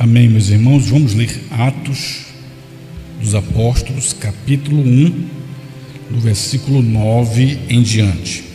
Amém, meus irmãos. Vamos ler Atos dos Apóstolos, capítulo 1, do versículo 9 em diante.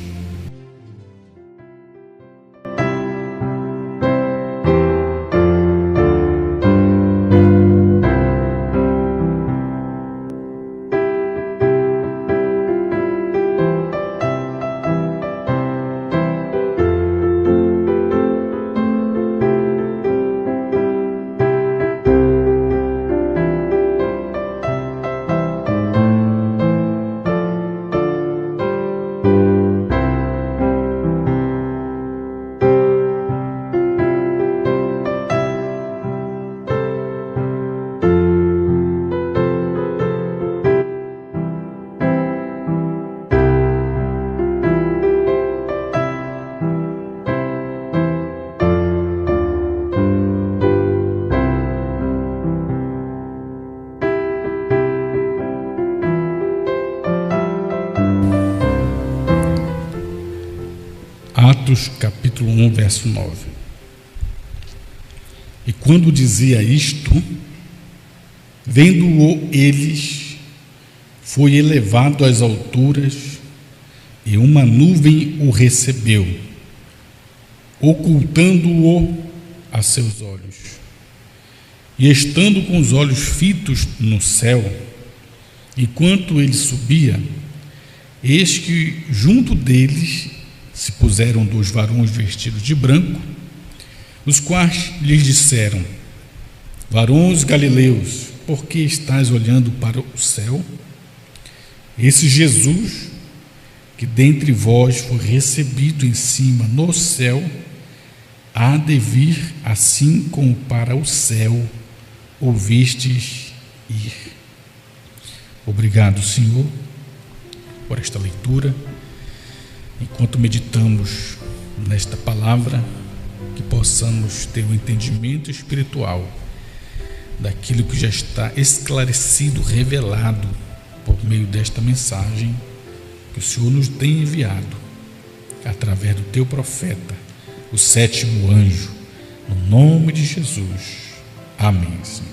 Atos capítulo 1, verso 9. E quando dizia isto, vendo-o eles, foi elevado às alturas, e uma nuvem o recebeu, ocultando-o a seus olhos. E estando com os olhos fitos no céu, enquanto ele subia, eis que junto deles se puseram 2 varões vestidos de branco, os quais lhes disseram: varões galileus, por que estáis olhando para o céu? Esse Jesus, que dentre vós foi recebido em cima no céu, há de vir assim como para o céu ouvistes ir. Obrigado, Senhor, por esta leitura. Enquanto meditamos nesta palavra, que possamos ter um entendimento espiritual daquilo que já está esclarecido, revelado por meio desta mensagem que o Senhor nos tem enviado através do teu profeta, o 7º anjo, no nome de Jesus. Amém, Senhor.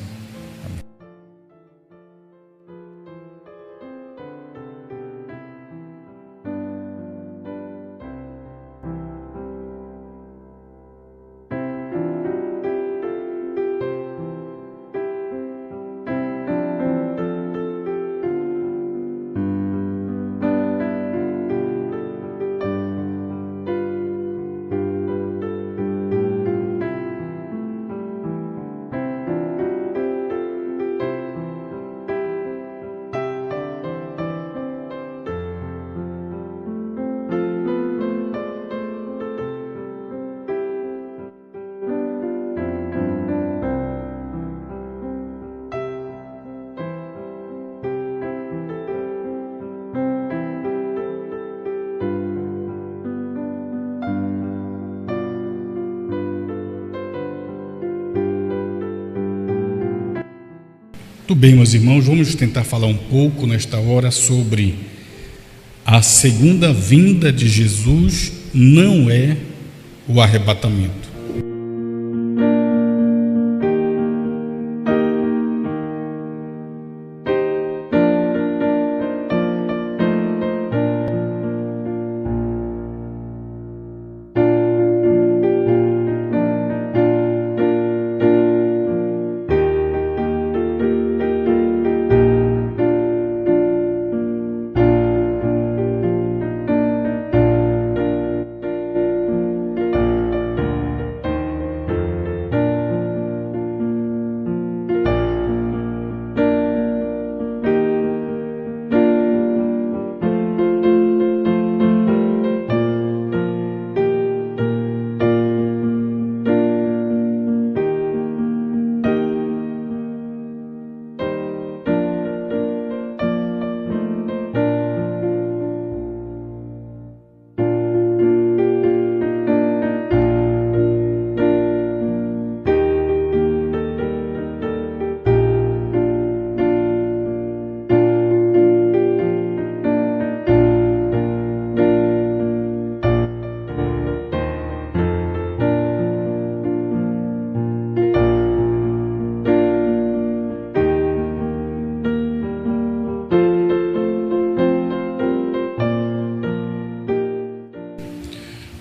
Muito bem, meus irmãos, vamos tentar falar um pouco nesta hora sobre a segunda vinda de Jesus. Não é o arrebatamento.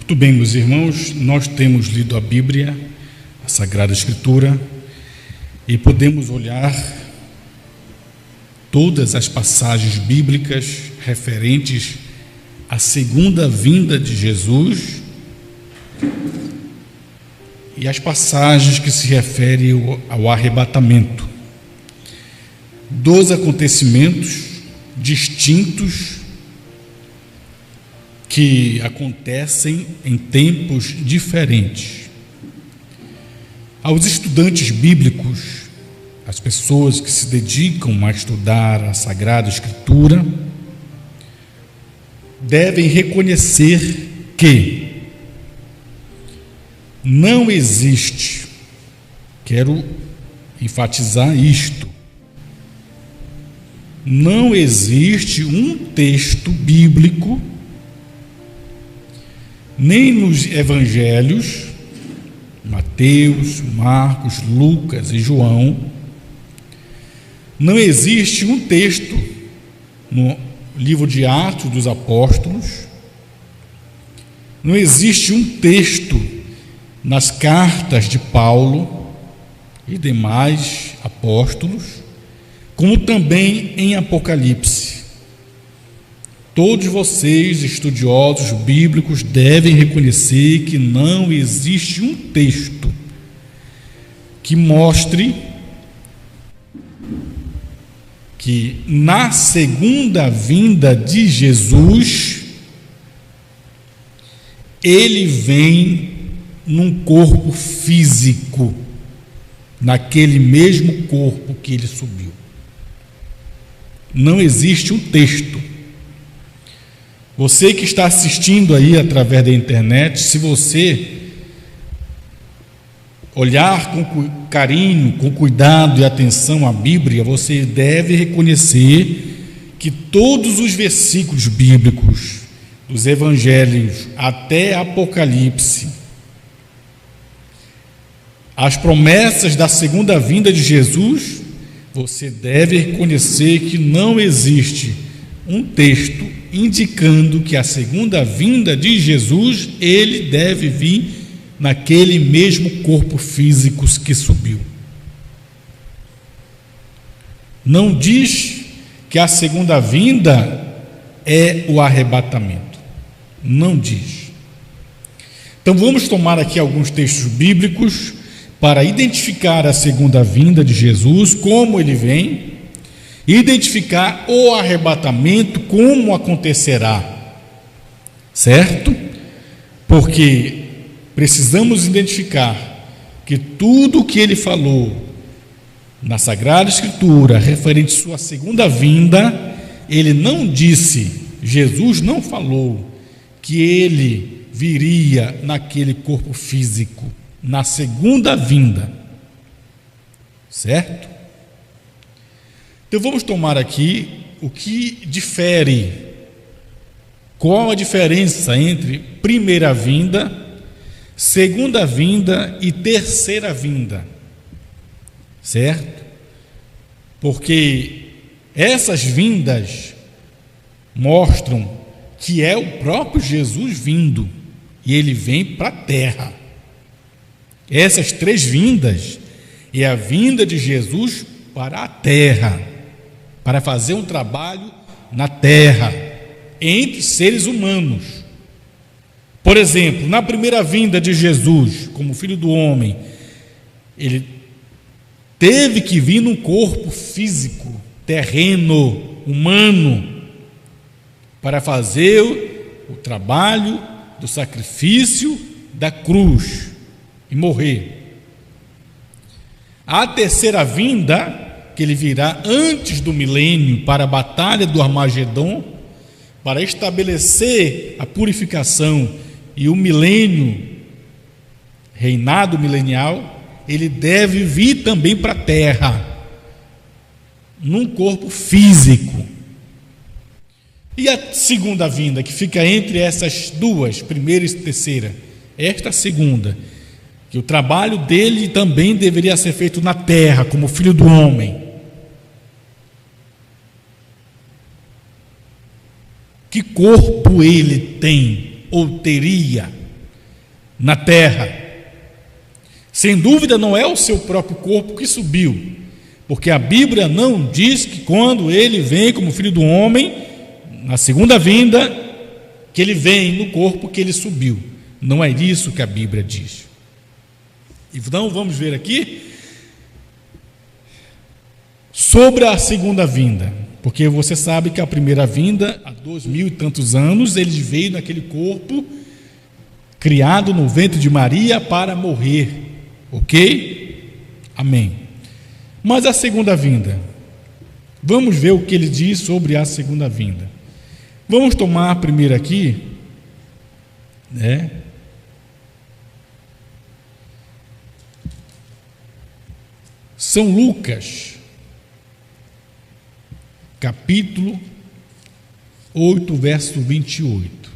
Muito bem, meus irmãos, nós temos lido a Bíblia, a Sagrada Escritura, e podemos olhar todas as passagens bíblicas referentes à segunda vinda de Jesus e as passagens que se referem ao arrebatamento, dois acontecimentos distintos que acontecem em tempos diferentes. Aos estudantes bíblicos, as pessoas que se dedicam a estudar a Sagrada Escritura, devem reconhecer que não existe, quero enfatizar isto, não existe um texto bíblico, nem nos evangelhos, Mateus, Marcos, Lucas e João, não existe um texto no livro de Atos dos Apóstolos, não existe um texto nas cartas de Paulo e demais apóstolos, como também em Apocalipse. Todos vocês, estudiosos bíblicos, devem reconhecer que não existe um texto que mostre que na segunda vinda de Jesus, ele vem num corpo físico, naquele mesmo corpo que ele subiu. Não existe um texto. Você que está assistindo aí através da internet, se você olhar com carinho, com cuidado e atenção a Bíblia, você deve reconhecer que todos os versículos bíblicos, dos evangelhos até Apocalipse, as promessas da segunda vinda de Jesus, você deve reconhecer que não existe um texto indicando que a segunda vinda de Jesus, ele deve vir naquele mesmo corpo físico que subiu. Não diz que a segunda vinda é o arrebatamento. Não diz. Então vamos tomar aqui alguns textos bíblicos para identificar a segunda vinda de Jesus, como ele vem, identificar o arrebatamento, como acontecerá, certo? Porque precisamos identificar que tudo o que ele falou na Sagrada Escritura, referente à sua segunda vinda, ele não disse, Jesus não falou que ele viria naquele corpo físico, na segunda vinda, certo? Então vamos tomar aqui o que difere, qual a diferença entre primeira vinda, segunda vinda e terceira vinda, certo? Porque essas vindas mostram que é o próprio Jesus vindo, e ele vem para a terra. Essas três vindas é a vinda de Jesus para a terra, para fazer um trabalho na terra, entre seres humanos. Por exemplo, na primeira vinda de Jesus, como Filho do Homem, ele teve que vir num corpo físico, terreno, humano, para fazer o trabalho do sacrifício da cruz e morrer. A terceira vinda, que ele virá antes do milênio para a batalha do Armagedon, para estabelecer a purificação e o milênio, reinado milenial, ele deve vir também para a terra, num corpo físico. E a segunda vinda, que fica entre essas duas, primeira e terceira, esta segunda, que o trabalho dele também deveria ser feito na terra, como Filho do Homem. Que corpo ele tem ou teria? na terra. Sem dúvida não é o seu próprio corpo que subiu, porque a Bíblia não diz que quando ele vem como Filho do Homem, na segunda vinda, que ele vem no corpo que ele subiu. Não é isso que a Bíblia diz. Então vamos ver aqui sobre a segunda vinda, porque você sabe que a primeira vinda, há 2000 e tantos anos, ele veio naquele corpo criado no ventre de Maria para morrer, ok? Amém. Mas a segunda vinda, vamos ver o que ele diz sobre a segunda vinda. Vamos tomar primeiro aqui, São Lucas, capítulo 8, verso 28.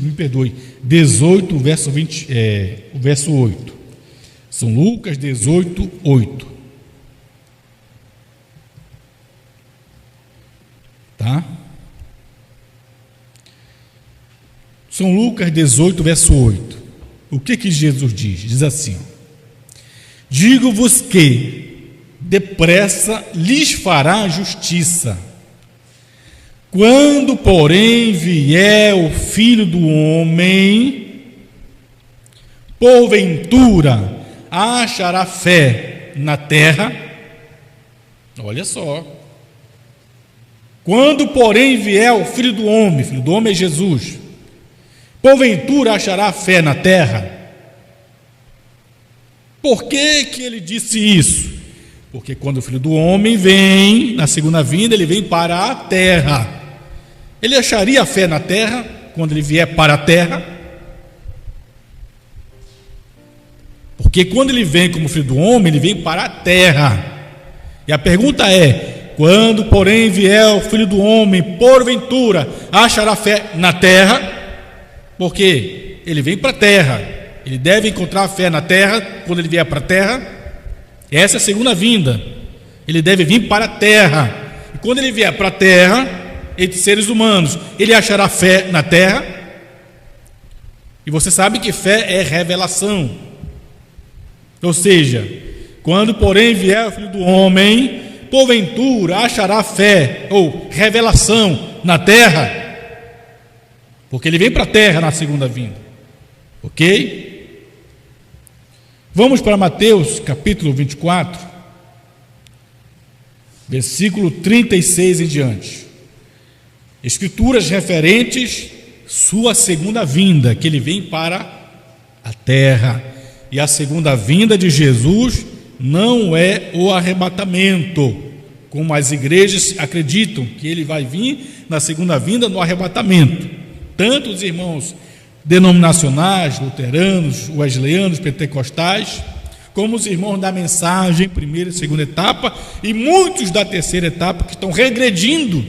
Me perdoe, 18, verso 20, o verso 8. São Lucas 18, 8. Tá? São Lucas 18, verso 8. O que Jesus diz? Diz assim: digo-vos que depressa lhes fará justiça. Quando, porém, vier o Filho do Homem, porventura achará fé na terra? Olha só. Quando, porém, vier o Filho do Homem é Jesus, porventura achará fé na terra? Por que ele disse isso? Porque quando o Filho do Homem vem, na segunda vinda, ele vem para a terra. Ele acharia fé na terra quando ele vier para a terra? Porque quando ele vem como Filho do Homem, ele vem para a terra. E a pergunta é: quando, porém, vier o Filho do Homem, porventura achará fé na terra? Porque ele vem para a terra, ele deve encontrar fé na terra quando ele vier para a terra. Essa é a segunda vinda. Ele deve vir para a terra. E quando ele vier para a terra, entre seres humanos, ele achará fé na terra? E você sabe que fé é revelação. Ou seja, quando, porém, vier o Filho do Homem, porventura achará fé ou revelação na terra? Porque ele vem para a terra na segunda vinda, ok? Vamos para Mateus capítulo 24, versículo 36 em diante. Escrituras referentes sua segunda vinda, que ele vem para a terra. E a segunda vinda de Jesus não é o arrebatamento, como as igrejas acreditam que ele vai vir na segunda vinda no arrebatamento. Tanto os irmãos denominacionais, luteranos, wesleyanos, pentecostais, como os irmãos da mensagem, primeira e segunda etapa, e muitos da terceira etapa que estão regredindo,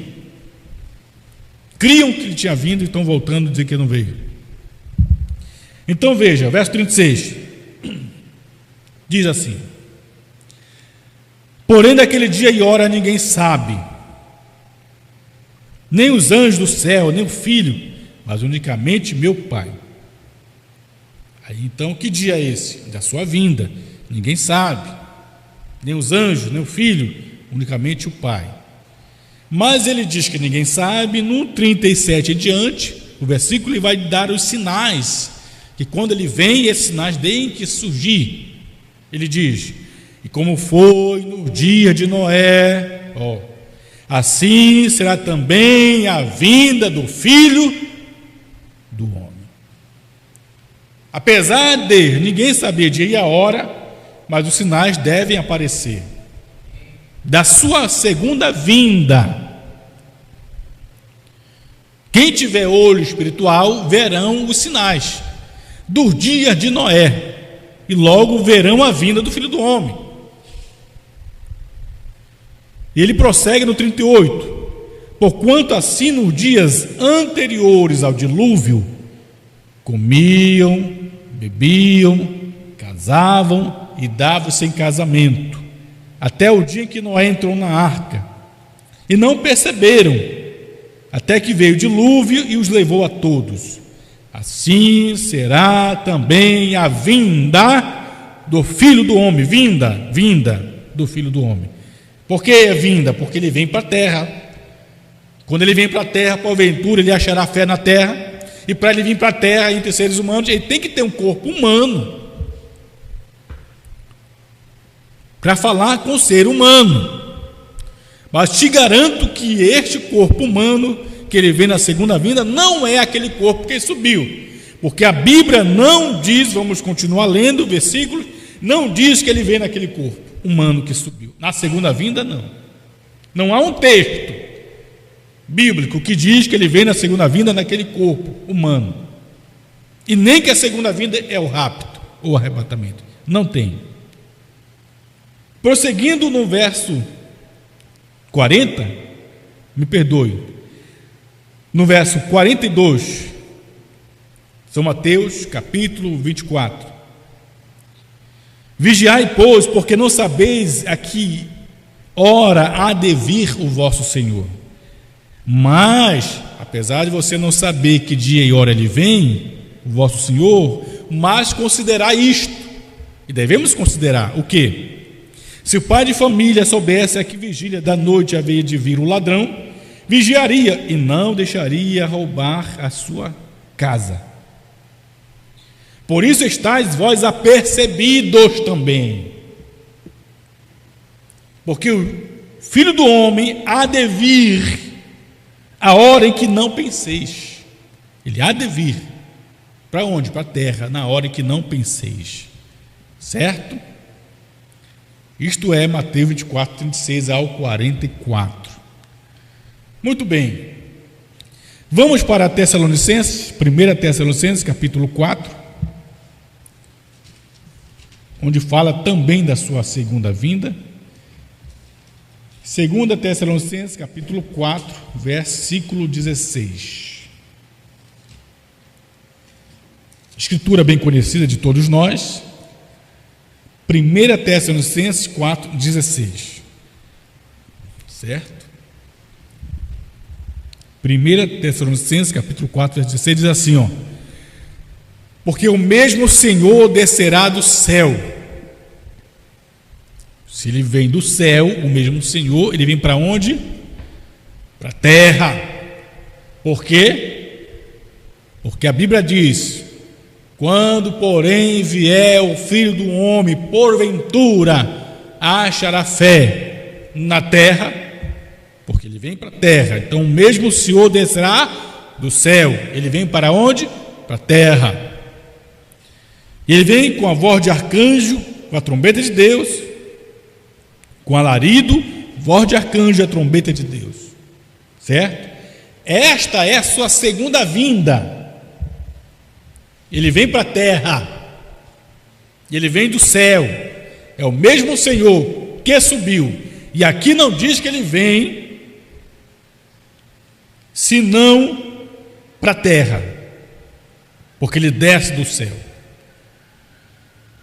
criam que ele tinha vindo e estão voltando a dizer que não veio. Então veja, verso 36, diz assim: porém daquele dia e hora ninguém sabe, nem os anjos do céu, nem o Filho, mas unicamente meu Pai. Aí então, que dia é esse? Da sua vinda. Ninguém sabe, nem os anjos, nem o Filho, unicamente o Pai. Mas ele diz que ninguém sabe. No 37 em diante, o versículo, ele vai dar os sinais, que quando ele vem, esses sinais têm que surgir. Ele diz: e como foi no dia de Noé, assim será também a vinda do Filho do Homem. Apesar de ninguém saber dia e a hora, mas os sinais devem aparecer da sua segunda vinda. Quem tiver olho espiritual verão os sinais dos dias de Noé, e logo verão a vinda do Filho do Homem. E ele prossegue no 38: porquanto assim nos dias anteriores ao dilúvio comiam, bebiam, casavam e davam-se em casamento, até o dia em que Noé entrou na arca, e não perceberam, até que veio o dilúvio e os levou a todos. Assim será também a vinda do Filho do Homem. Vinda do Filho do Homem. Por que é vinda? Porque ele vem para a terra. Quando ele vem para a terra, porventura ele achará fé na terra, e para ele vir para a terra entre seres humanos, ele tem que ter um corpo humano para falar com o ser humano. Mas te garanto que este corpo humano que ele vê na segunda vinda não é aquele corpo que subiu, porque a Bíblia não diz, vamos continuar lendo o versículo, não diz que ele vem naquele corpo humano que subiu. Na segunda vinda, não há um texto bíblico que diz que ele vem na segunda vinda naquele corpo humano, e nem que a segunda vinda é o rapto ou o arrebatamento, não tem. Prosseguindo no verso 40, no verso 42, São Mateus capítulo 24: Vigiai, pois, porque não sabeis a que hora há de vir o vosso Senhor. Mas, apesar de você não saber que dia e hora ele vem, o vosso Senhor, mas considerai isto, e devemos considerar o quê? Se o pai de família soubesse a que vigília da noite havia de vir o ladrão, vigiaria e não deixaria roubar a sua casa. Por isso estáis vós apercebidos também, porque o Filho do Homem há de vir a hora em que não penseis. Ele há de vir. Para onde? Para a terra, na hora em que não penseis. Certo? Isto é Mateus 24, 36 ao 44. Muito bem. Vamos para Tessalonicenses, 1 Tessalonicenses, capítulo 4, onde fala também da sua segunda vinda. 2 Tessalonicenses, capítulo 4, versículo 16. Escritura bem conhecida de todos nós. 1 Tessalonicenses 4, 16. Certo? 1 Tessalonicenses, capítulo 4, versículo 16, diz assim, ó: porque o mesmo Senhor descerá do céu. Se ele vem do céu, o mesmo Senhor, ele vem para onde? Para a terra. Por quê? Porque a Bíblia diz: quando, porém, vier o Filho do Homem, porventura achará fé na terra, porque ele vem para a terra. Então o mesmo Senhor descerá do céu. Ele vem para onde? Para a terra. E ele vem com a voz de arcanjo, com a trombeta de Deus, com alarido, voz de arcanjo e a trombeta de Deus. Certo? Esta é a sua segunda vinda. Ele vem para a terra, ele vem do céu, é o mesmo Senhor que subiu, e aqui não diz que ele vem senão para a terra, porque ele desce do céu.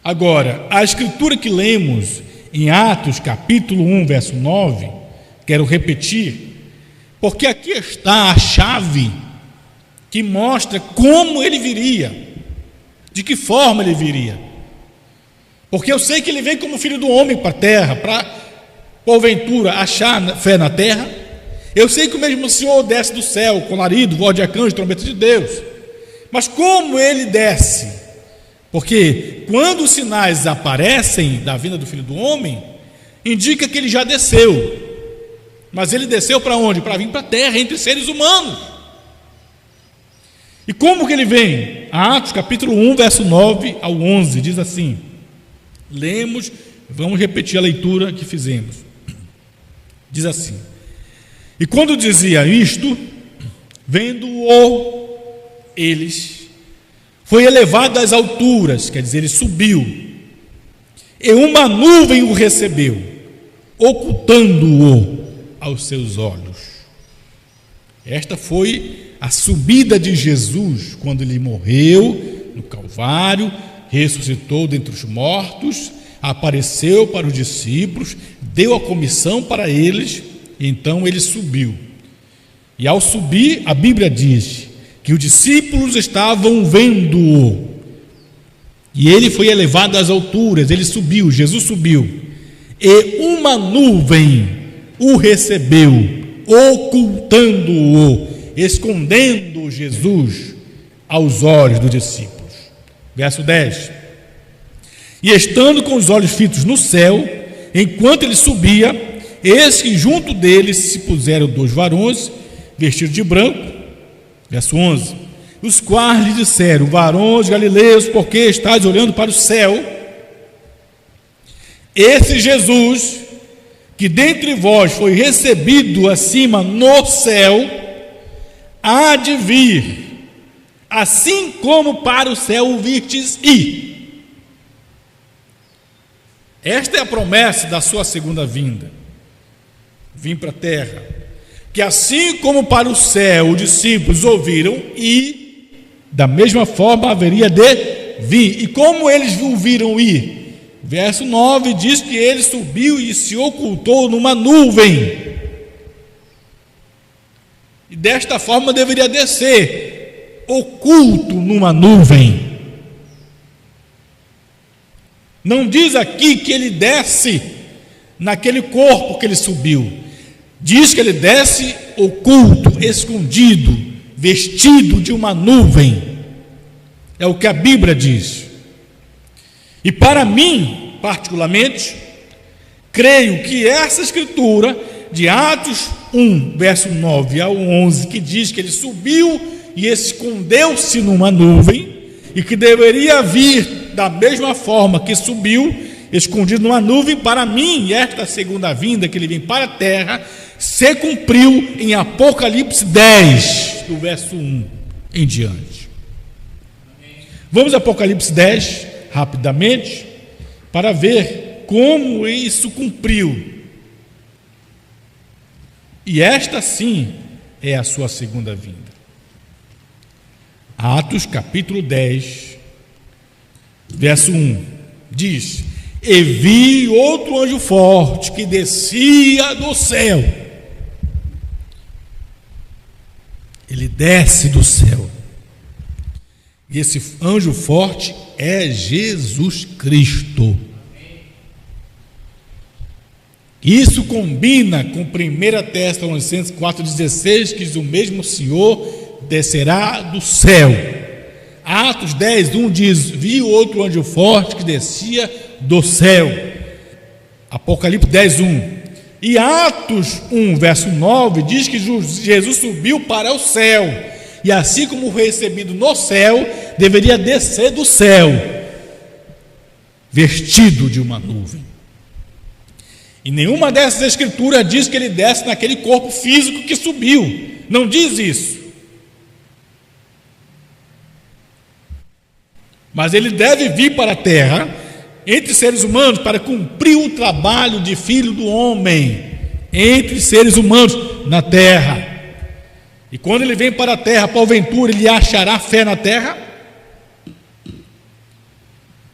Agora, a escritura que lemos em Atos capítulo 1, verso 9, quero repetir, porque aqui está a chave que mostra como ele viria, de que forma ele viria. Porque eu sei que ele vem como Filho do Homem para a terra, para porventura achar fé na terra. Eu sei que o mesmo Senhor desce do céu com alarido, voz de arcanjo, trombeta de Deus. Mas como ele desce? Porque quando os sinais aparecem da vinda do Filho do Homem, indica que ele já desceu. Mas ele desceu para onde? Para vir para a terra, entre seres humanos. E como que ele vem? Atos capítulo 1, verso 9 ao 11, diz assim. Lemos, vamos repetir a leitura que fizemos. Diz assim: e quando dizia isto, vendo-o eles, foi elevado às alturas, quer dizer, ele subiu, e uma nuvem o recebeu, ocultando-o aos seus olhos. Esta foi a subida de Jesus, quando ele morreu no Calvário, ressuscitou dentre os mortos, apareceu para os discípulos, deu a comissão para eles, então ele subiu. E ao subir, a Bíblia diz que os discípulos estavam vendo-o. E ele foi elevado às alturas, ele subiu, Jesus subiu. E uma nuvem o recebeu, ocultando-o, escondendo Jesus aos olhos dos discípulos. Verso 10. E estando com os olhos fitos no céu, enquanto ele subia, eis que junto dele se puseram 2 varões, vestidos de branco. Verso 11. Os quais lhe disseram: varões galileus, por que estáis olhando para o céu? Esse Jesus, que dentre vós foi recebido acima no céu, há de vir, assim como para o céu o vistes ir. Esta é a promessa da sua segunda vinda. Vim para a terra. Que assim como para o céu os discípulos ouviram, e da mesma forma haveria de vir. E como eles o viram ir? Verso 9 diz que ele subiu e se ocultou numa nuvem. E desta forma deveria descer, oculto numa nuvem. Não diz aqui que ele desce naquele corpo que ele subiu. Diz que ele desce oculto, escondido, vestido de uma nuvem. É o que a Bíblia diz. E para mim, particularmente, creio que essa escritura de Atos 1, verso 9 ao 11, que diz que ele subiu e escondeu-se numa nuvem, e que deveria vir da mesma forma que subiu, escondido numa nuvem, para mim, esta segunda vinda, que ele vem para a terra, se cumpriu em Apocalipse 10, do verso 1 em diante. Vamos a Apocalipse 10, rapidamente, para ver como isso cumpriu. E esta sim é a sua segunda vinda. Atos capítulo 10, verso 1, diz: e vi outro anjo forte que descia do céu. Ele desce do céu. E esse anjo forte é Jesus Cristo. Isso combina com 1 Tessalonicenses 4,16, que diz: o mesmo Senhor descerá do céu. Atos 10:1 diz: vi outro anjo forte que descia do céu. Apocalipse 10:1. E Atos 1, verso 9, diz que Jesus subiu para o céu, e assim como recebido no céu, deveria descer do céu, vestido de uma nuvem. E nenhuma dessas escrituras diz que ele desce naquele corpo físico que subiu. Não diz isso. Mas ele deve vir para a terra, entre seres humanos, para cumprir o trabalho de filho do homem, entre seres humanos na terra. E quando ele vem para a terra, porventura, ele achará fé na terra?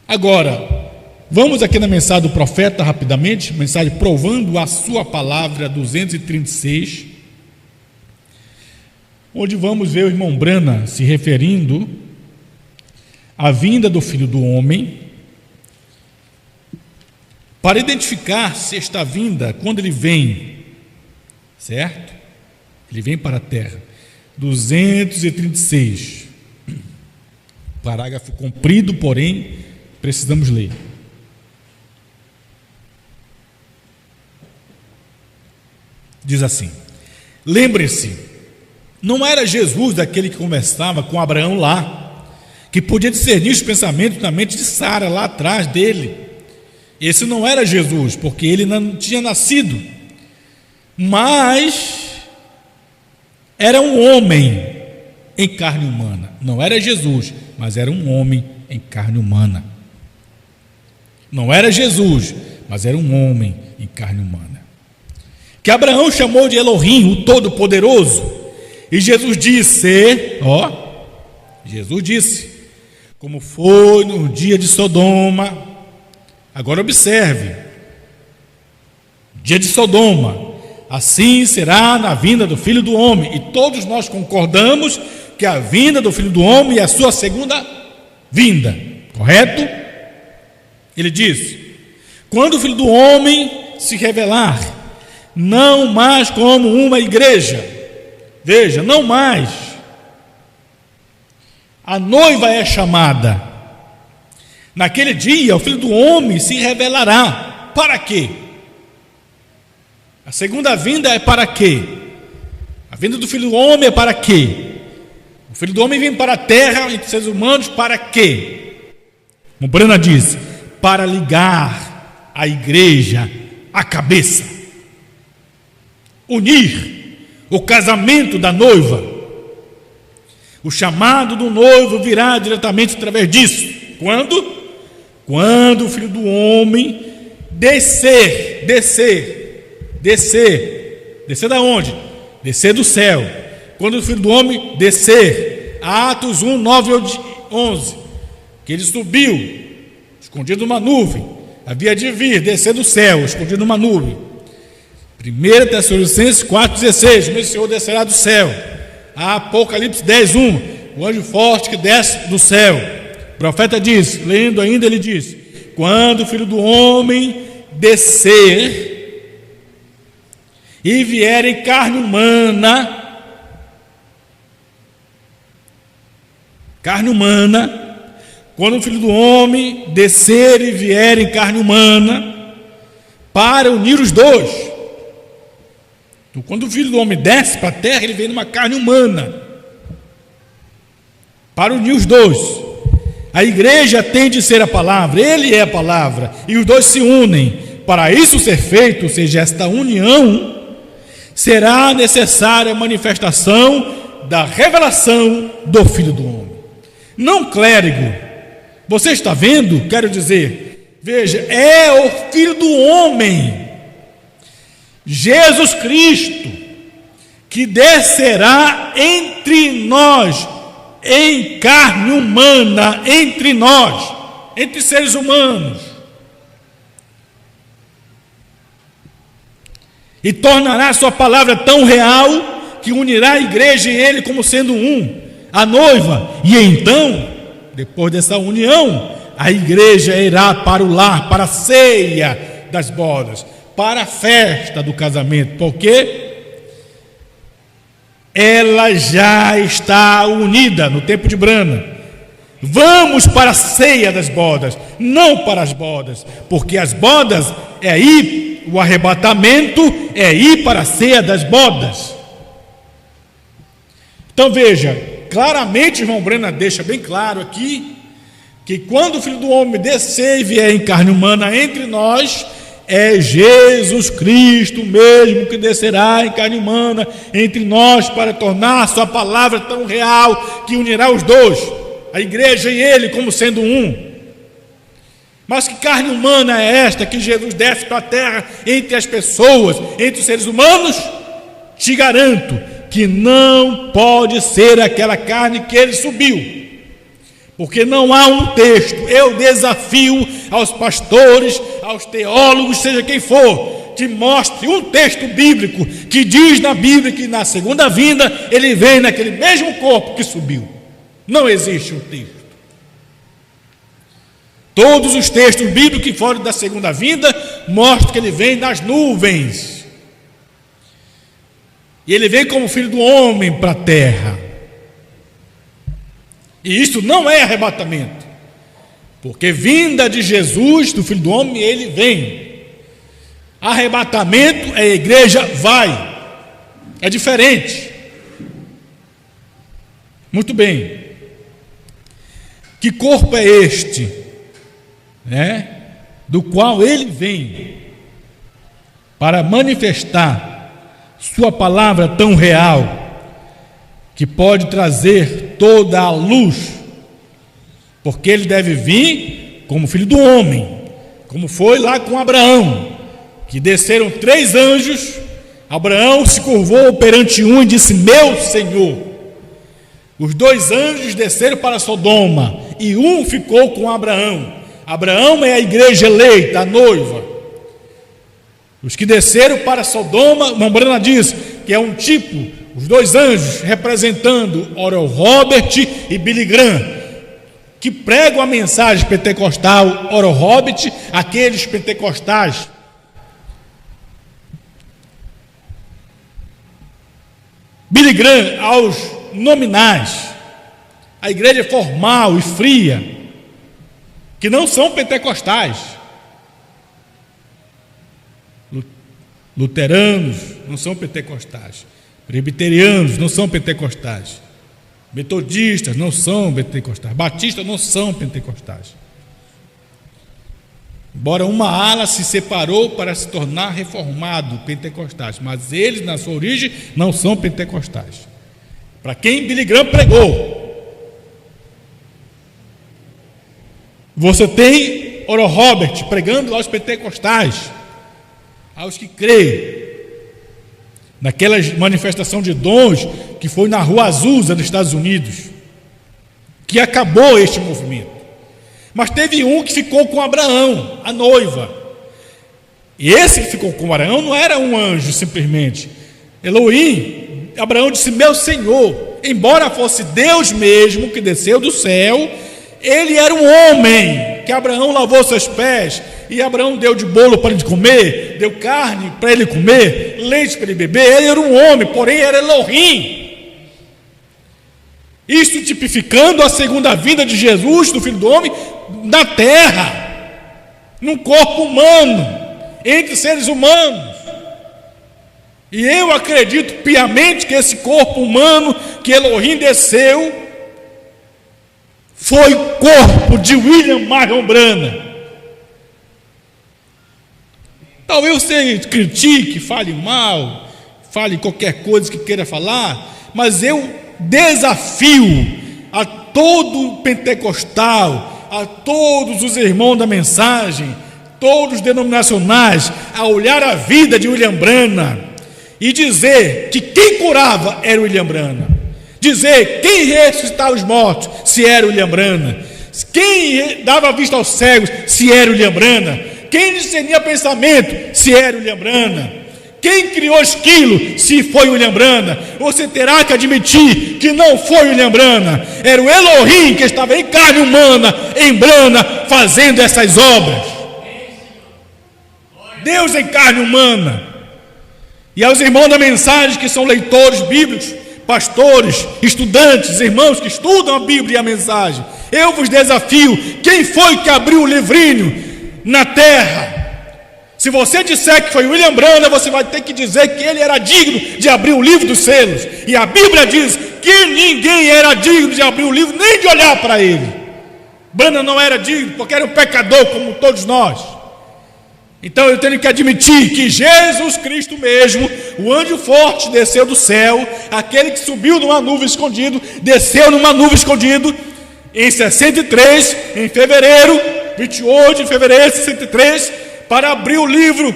Agora, vamos aqui na mensagem do profeta, rapidamente, mensagem provando a sua palavra, 236, onde vamos ver o irmão Brana se referindo à vinda do Filho do Homem, para identificar se esta vinda, quando ele vem, certo? Ele vem para a terra. 236, parágrafo comprido, porém precisamos ler. Diz assim: lembre-se, não era Jesus aquele que conversava com Abraão lá, que podia discernir os pensamentos na mente de Sara lá atrás dele. Esse não era Jesus, porque ele não tinha nascido, mas era um homem em carne humana. Não era Jesus, mas era um homem em carne humana. Não era Jesus, mas era um homem em carne humana, que Abraão chamou de Elohim, o Todo-Poderoso. E Jesus disse, Jesus disse: como foi no dia de Sodoma. Agora observe, dia de Sodoma, assim será na vinda do Filho do Homem. E todos nós concordamos que a vinda do Filho do Homem é a sua segunda vinda, correto? Ele diz: quando o Filho do Homem se revelar, não mais como uma igreja, veja, não mais, a noiva é chamada. Naquele dia o Filho do Homem se revelará. Para quê? A segunda vinda é para quê? A vinda do Filho do Homem é para quê? O Filho do Homem vem para a terra entre os seres humanos para quê? Como Brana diz, para ligar a igreja à cabeça, unir o casamento da noiva. O chamado do noivo virá diretamente através disso. Quando? Quando o Filho do Homem descer da onde? Descer do céu. Quando o Filho do Homem descer, Atos 1, 9 e 11, que ele subiu, escondido numa nuvem, havia de vir, descer do céu, escondido numa nuvem. 1 Tessalonicenses 4,16, o Senhor descerá do céu. Apocalipse 10:1, o anjo forte que desce do céu. O profeta diz, lendo ainda, ele diz: quando o Filho do Homem descer e vier em carne humana, quando o Filho do Homem descer e vier em carne humana, para unir os dois. Então, quando o Filho do Homem desce para a terra, ele vem numa carne humana, para unir os dois. A igreja tem de ser a palavra, ele é a palavra, e os dois se unem. Para isso ser feito, ou seja, esta união, será necessária a manifestação da revelação do Filho do Homem. Não clérigo. Você está vendo? Quero dizer, veja, é o Filho do Homem, Jesus Cristo, que descerá entre nós, em carne humana, entre nós, entre seres humanos, e tornará sua palavra tão real que unirá a igreja e ele como sendo um, a noiva. E então, depois dessa união, a igreja irá para o lar, para a ceia das bodas, para a festa do casamento, porque ela já está unida no tempo de Brana. Vamos para a ceia das bodas, não para as bodas, porque as bodas é ir, o arrebatamento é ir para a ceia das bodas. Então veja, claramente, irmão Brana deixa bem claro aqui, que quando o Filho do Homem descer e vier em carne humana entre nós, é Jesus Cristo mesmo que descerá em carne humana entre nós para tornar sua palavra tão real que unirá os dois, a igreja e ele como sendo um. Mas que carne humana é esta que Jesus desce para a terra entre as pessoas, entre os seres humanos? Te garanto que não pode ser aquela carne que ele subiu, porque não há um texto. Eu desafio aos pastores, aos teólogos, seja quem for, que mostre um texto bíblico que diz na Bíblia que na segunda vinda ele vem naquele mesmo corpo que subiu. Não existe um texto. Todos os textos bíblicos que forem da segunda vinda mostram que ele vem nas nuvens, e ele vem como Filho do Homem para a terra. E isso não é arrebatamento, porque vinda de Jesus, do Filho do Homem, ele vem. Arrebatamento é a igreja vai, é diferente. Muito bem. Que corpo é este, do qual ele vem para manifestar sua palavra tão real, que pode trazer toda a luz, porque ele deve vir como Filho do Homem, como foi lá com Abraão, que desceram 3 anjos. Abraão se curvou perante um e disse: meu Senhor. Os 2 anjos desceram para Sodoma e um ficou com Abraão. Abraão é a igreja eleita, a noiva. Os que desceram para Sodoma, Mombrana diz que é um tipo, os dois anjos representando Oral Robert e Billy Graham, que pregam a mensagem pentecostal. Oral Robert, aqueles pentecostais Billy Graham aos nominais, a igreja formal e fria, que não são pentecostais. Luteranos não são pentecostais, presbiterianos não são pentecostais, metodistas não são pentecostais, batistas não são pentecostais. Embora uma ala se separou para se tornar reformado, pentecostais, mas eles, na sua origem, não são pentecostais. Para quem Billy Graham pregou. Você tem Oral Robert pregando aos pentecostais, aos que creem. Naquela manifestação de dons que foi na Rua Azusa, nos Estados Unidos, que acabou este movimento. Mas teve um que ficou com Abraão, a noiva. E esse que ficou com Abraão não era um anjo simplesmente. Elohim, Abraão disse: meu Senhor. Embora fosse Deus mesmo que desceu do céu, ele era um homem, que Abraão lavou seus pés, e Abraão deu de bolo para ele comer, deu carne para ele comer, leite para ele beber. Ele era um homem, porém era Elohim. Isto tipificando a segunda vinda de Jesus, do Filho do Homem, na terra, num corpo humano, entre seres humanos. E eu acredito piamente que esse corpo humano que Elohim desceu foi corpo de William Marion Branham. Talvez você critique, fale mal, fale qualquer coisa que queira falar, mas eu desafio a todo pentecostal, a todos os irmãos da mensagem, todos os denominacionais, a olhar a vida de William Branham e dizer que quem curava era William Branham, dizer quem ressuscitava os mortos, se era William Branham, quem dava vista aos cegos, se era William Branham, quem discernia pensamento, se era William Branham, quem criou esquilo, se foi William Branham. Você terá que admitir que não foi William Branham, era o Elohim que estava em carne humana, em Branham, fazendo essas obras. Deus em carne humana. E aos irmãos da mensagem que são leitores bíblicos, pastores, estudantes, irmãos que estudam a Bíblia e a mensagem, eu vos desafio: quem foi que abriu o livrinho na terra? Se você disser que foi William Branham, você vai ter que dizer que ele era digno de abrir o livro dos selos. E a Bíblia diz que ninguém era digno de abrir o livro, nem de olhar para ele. Branham não era digno, porque era um pecador como todos nós. Então eu tenho que admitir que Jesus Cristo mesmo, o anjo forte, desceu do céu, aquele que subiu numa nuvem escondido, desceu numa nuvem escondido, em 63, em fevereiro, 28 de fevereiro de 63, para abrir o livro,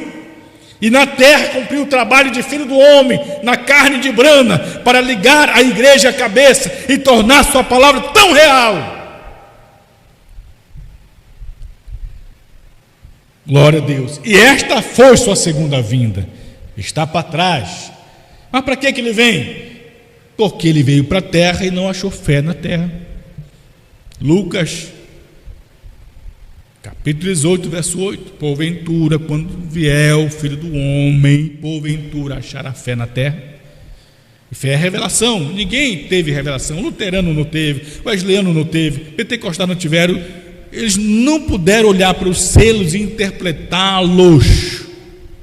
e na terra cumprir o trabalho de filho do homem, na carne de Branham, para ligar a igreja à cabeça e tornar sua palavra tão real. Glória a Deus. E esta foi sua segunda vinda. Está para trás. Mas para que ele vem? Porque ele veio para a terra e não achou fé na terra. Lucas capítulo 18, verso 8: porventura, quando vier o Filho do Homem, porventura achará fé na terra? E fé é revelação. Ninguém teve revelação. Luterano não teve, wesleyano não teve, pentecostal não tiveram. Eles não puderam olhar para os selos e interpretá-los,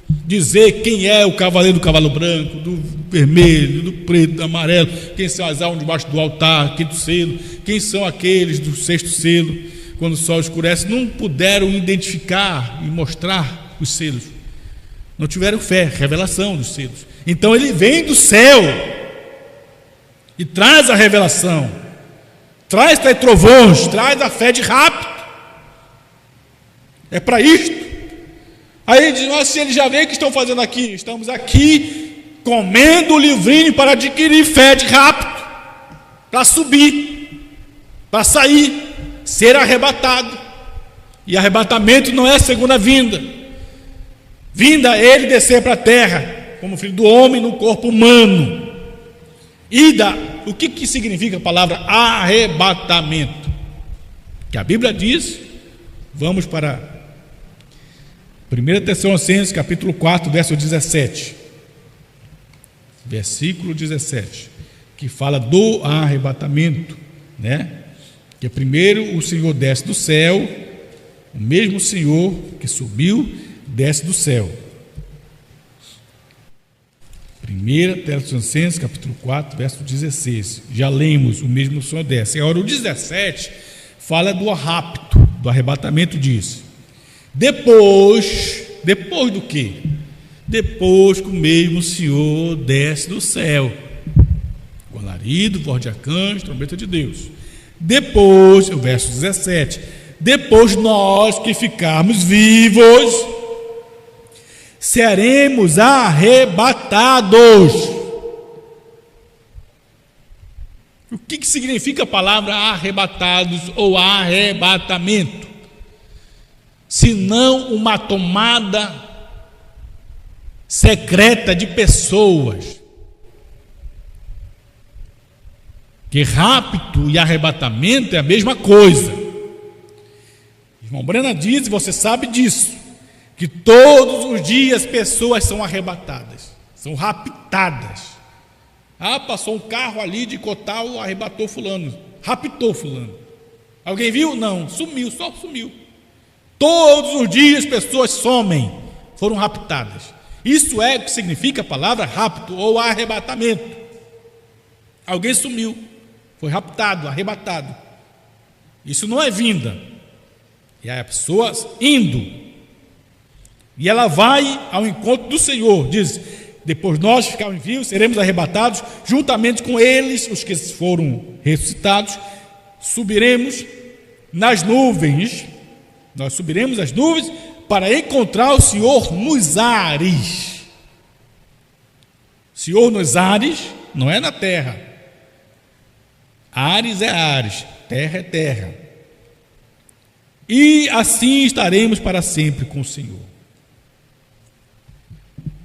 dizer quem é o cavaleiro do cavalo branco, do vermelho, do preto, do amarelo, quem são as almas debaixo do altar, quinto selo, quem são aqueles do sexto selo, quando o sol escurece. Não puderam identificar e mostrar os selos, não tiveram fé, revelação dos selos. Então ele vem do céu e traz a revelação, traz trovões, traz a fé de rapto. É para isto. Aí ele diz: mas se ele já veio, o que estão fazendo aqui? Estamos aqui comendo o livrinho para adquirir fé de rapto, para subir, para sair, ser arrebatado. E arrebatamento não é segunda vinda. vinda ele descer para a terra, como filho do homem no corpo humano. O que significa a palavra arrebatamento? Que a Bíblia diz, vamos para 1 Tessalonicenses capítulo 4, verso 17. Versículo 17, que fala do arrebatamento, né? Que primeiro o Senhor desce do céu, o mesmo Senhor que subiu, desce do céu. 1 Tessalonicenses capítulo 4, verso 16. Já lemos, o mesmo Senhor desce. Agora o 17 fala do rapto, do arrebatamento, diz: depois do quê? Depois que o mesmo Senhor desce do céu, com alarido, voz de arcanjo, trombeta de Deus. Depois, o verso 17, depois nós que ficarmos vivos, seremos arrebatados. O que significa a palavra arrebatados ou arrebatamento? Senão uma tomada secreta de pessoas. Que rapto e arrebatamento é a mesma coisa. Irmão Brena diz, você sabe disso, que todos os dias pessoas são arrebatadas, são raptadas. Passou um carro ali de Cotal, arrebatou fulano, raptou fulano. Alguém viu? Não, sumiu, só sumiu. Todos os dias pessoas somem, foram raptadas. Isso é o que significa a palavra rapto ou arrebatamento. Alguém sumiu, foi raptado, arrebatado. Isso não é vinda, é a pessoa indo. E ela vai ao encontro do Senhor, diz: depois nós ficarmos vivos, seremos arrebatados, juntamente com eles, os que foram ressuscitados, subiremos nas nuvens. Nós subiremos as nuvens para encontrar o Senhor nos ares. Senhor nos ares não é na terra. Ares é ares, terra é terra. E assim estaremos para sempre com o Senhor.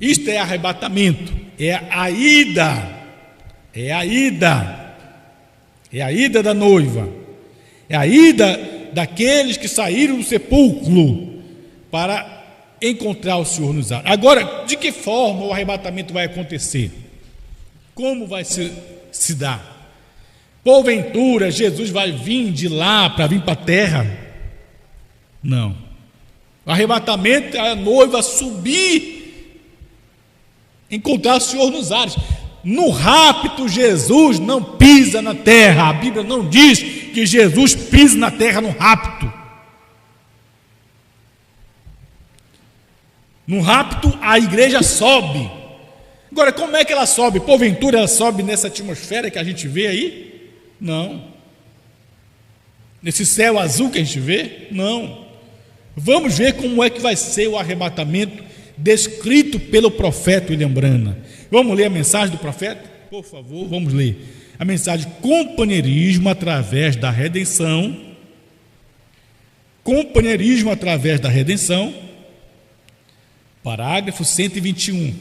Isto é arrebatamento, é a ida da noiva, é a ida daqueles que saíram do sepulcro para encontrar o Senhor nos ares. Agora, de que forma o arrebatamento vai acontecer? Como vai se dar? Porventura, Jesus vai vir de lá para vir para a terra? Não. O arrebatamento é a noiva subir, encontrar o Senhor nos ares. No rapto, Jesus não pisa na terra. A Bíblia não diz que Jesus pisa na terra no rapto. No rapto, a igreja sobe. Agora, como é que ela sobe? Porventura, ela sobe nessa atmosfera que a gente vê aí? Não. Nesse céu azul que a gente vê? Não. Vamos ver como é que vai ser o arrebatamento descrito pelo profeta William Brana. Vamos ler a mensagem do profeta? Por favor, vamos ler. A mensagem: companheirismo através da redenção. Companheirismo através da redenção. Parágrafo 121.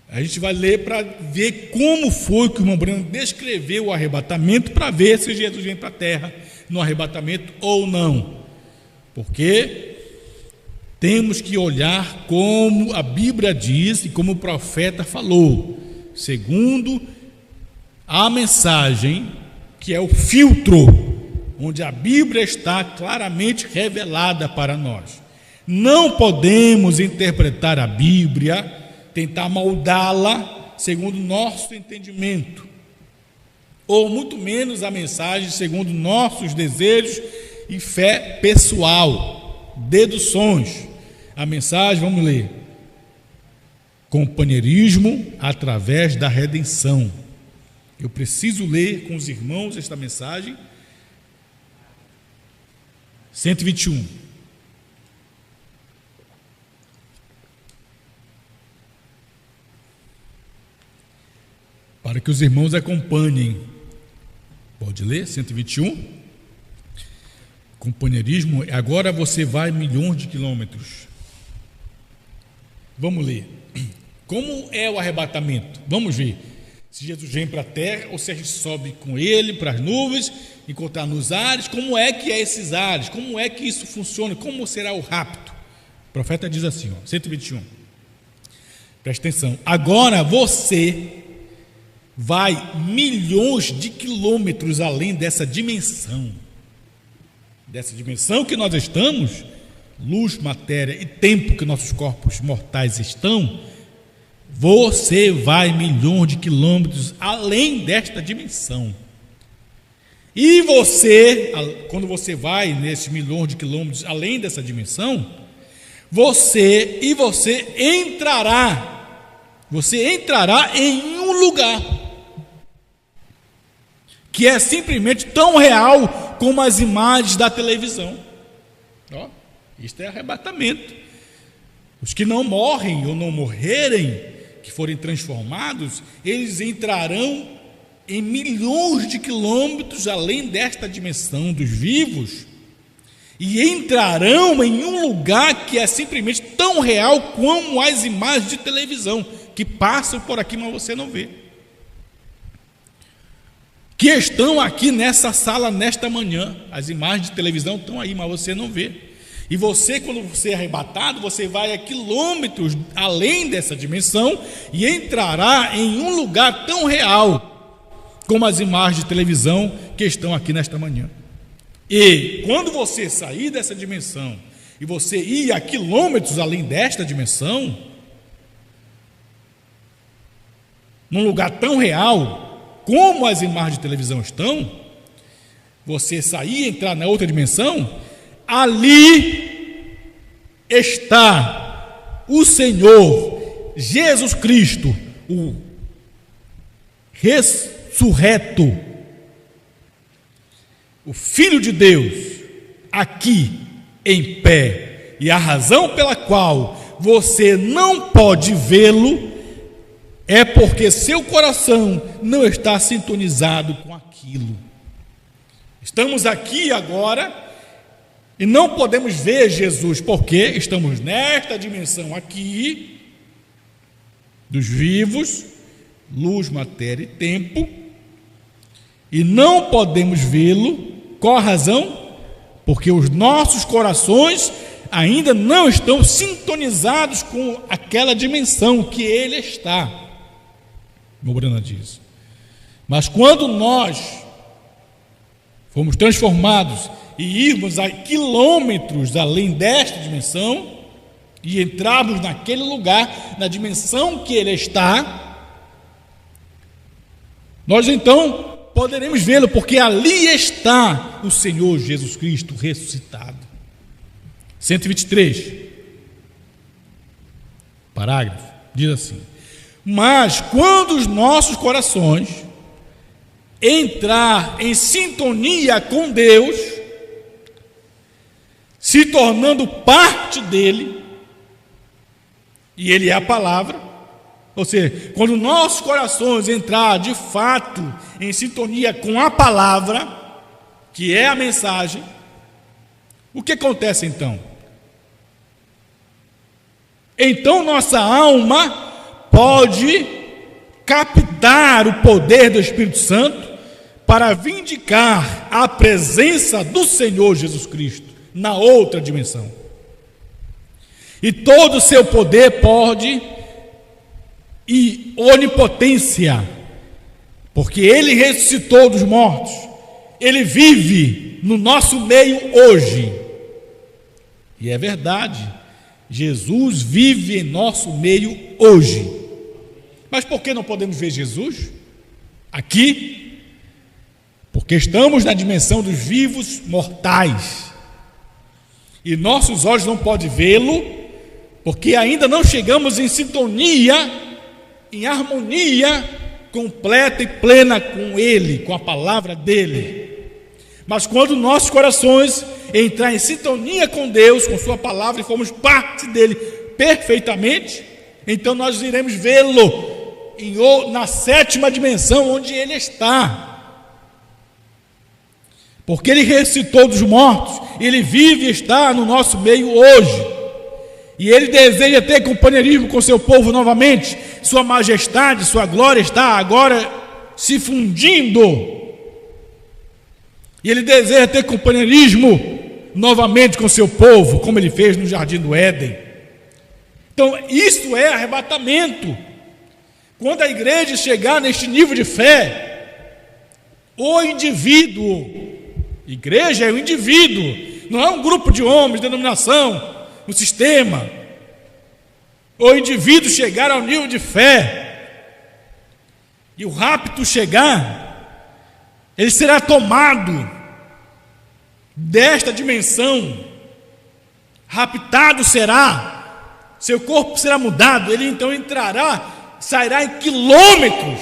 A gente vai ler para ver como foi que o irmão Brana descreveu o arrebatamento, para ver se Jesus vem para a terra no arrebatamento ou não. Porque temos que olhar como a Bíblia diz e como o profeta falou, segundo a mensagem, que é o filtro, onde a Bíblia está claramente revelada para nós. Não podemos interpretar a Bíblia, tentar moldá-la segundo o nosso entendimento, ou muito menos a mensagem segundo nossos desejos e fé pessoal, deduções. A mensagem, vamos ler: companheirismo através da redenção. Eu preciso ler com os irmãos esta mensagem. 121. Para que os irmãos acompanhem. Pode ler? 121. Companheirismo, agora você vai milhões de quilômetros. Vamos ler. Como é o arrebatamento? Vamos ver. Se Jesus vem para a terra ou se a gente sobe com ele para as nuvens, encontrar nos ares. Como é que é esses ares? Como é que isso funciona? Como será o rapto? O profeta diz assim, 121. Presta atenção. Agora você vai milhões de quilômetros além dessa dimensão. Dessa dimensão que nós estamos, luz, matéria e tempo que nossos corpos mortais estão, você vai milhões de quilômetros além desta dimensão. E você, quando você vai nesses milhões de quilômetros além dessa dimensão, você entrará em um lugar que é simplesmente tão real como as imagens da televisão. Isto é arrebatamento. Os que não morrem ou não morrerem, que forem transformados, eles entrarão em milhões de quilômetros além desta dimensão dos vivos e entrarão em um lugar que é simplesmente tão real como as imagens de televisão que passam por aqui, mas você não vê, que estão aqui nessa sala nesta manhã. As imagens de televisão estão aí, mas você não vê. E você, quando você é arrebatado, você vai a quilômetros além dessa dimensão e entrará em um lugar tão real como as imagens de televisão que estão aqui nesta manhã. E quando você sair dessa dimensão e você ir a quilômetros além desta dimensão, num lugar tão real como as imagens de televisão estão, você sair e entrar na outra dimensão, ali está o Senhor Jesus Cristo, o ressurreto, o Filho de Deus, aqui em pé. E a razão pela qual você não pode vê-lo é porque seu coração não está sintonizado com aquilo. Estamos aqui agora e não podemos ver Jesus, porque estamos nesta dimensão aqui, dos vivos, luz, matéria e tempo, e não podemos vê-lo. Qual a razão? Porque os nossos corações ainda não estão sintonizados com aquela dimensão que ele está. Morena diz. Mas quando nós fomos transformados e irmos a quilômetros além desta dimensão e entrarmos naquele lugar, na dimensão que ele está, nós então poderemos vê-lo, porque ali está o Senhor Jesus Cristo ressuscitado. 123, parágrafo, diz assim: mas quando os nossos corações entrar em sintonia com Deus, se tornando parte dele, e ele é a palavra, ou seja, quando nossos corações entrar de fato em sintonia com a palavra, que é a mensagem, o que acontece então? Então nossa alma pode captar o poder do Espírito Santo para vindicar a presença do Senhor Jesus Cristo na outra dimensão. E todo o seu poder pode e onipotência, porque ele ressuscitou dos mortos, ele vive no nosso meio hoje. E é verdade, Jesus vive em nosso meio hoje. Mas por que não podemos ver Jesus aqui? Porque estamos na dimensão dos vivos mortais, e nossos olhos não podem vê-lo, porque ainda não chegamos em sintonia, em harmonia completa e plena com ele, com a palavra dele. Mas quando nossos corações entrar em sintonia com Deus, com sua palavra, e formos parte dele perfeitamente, então nós iremos vê-lo na sétima dimensão, onde ele está. Porque ele ressuscitou dos mortos, ele vive e está no nosso meio hoje. e ele deseja ter companheirismo com seu povo novamente. Sua majestade, sua glória está agora se fundindo, e ele deseja ter companheirismo novamente com seu povo, como ele fez no Jardim do Éden. Então isso é arrebatamento. Quando a igreja chegar neste nível de fé, o indivíduo, igreja é o indivíduo, não é um grupo de homens, denominação, um sistema. O indivíduo chegar ao nível de fé, e o rapto chegar, ele será tomado desta dimensão, raptado será, seu corpo será mudado, ele então entrará, sairá em quilômetros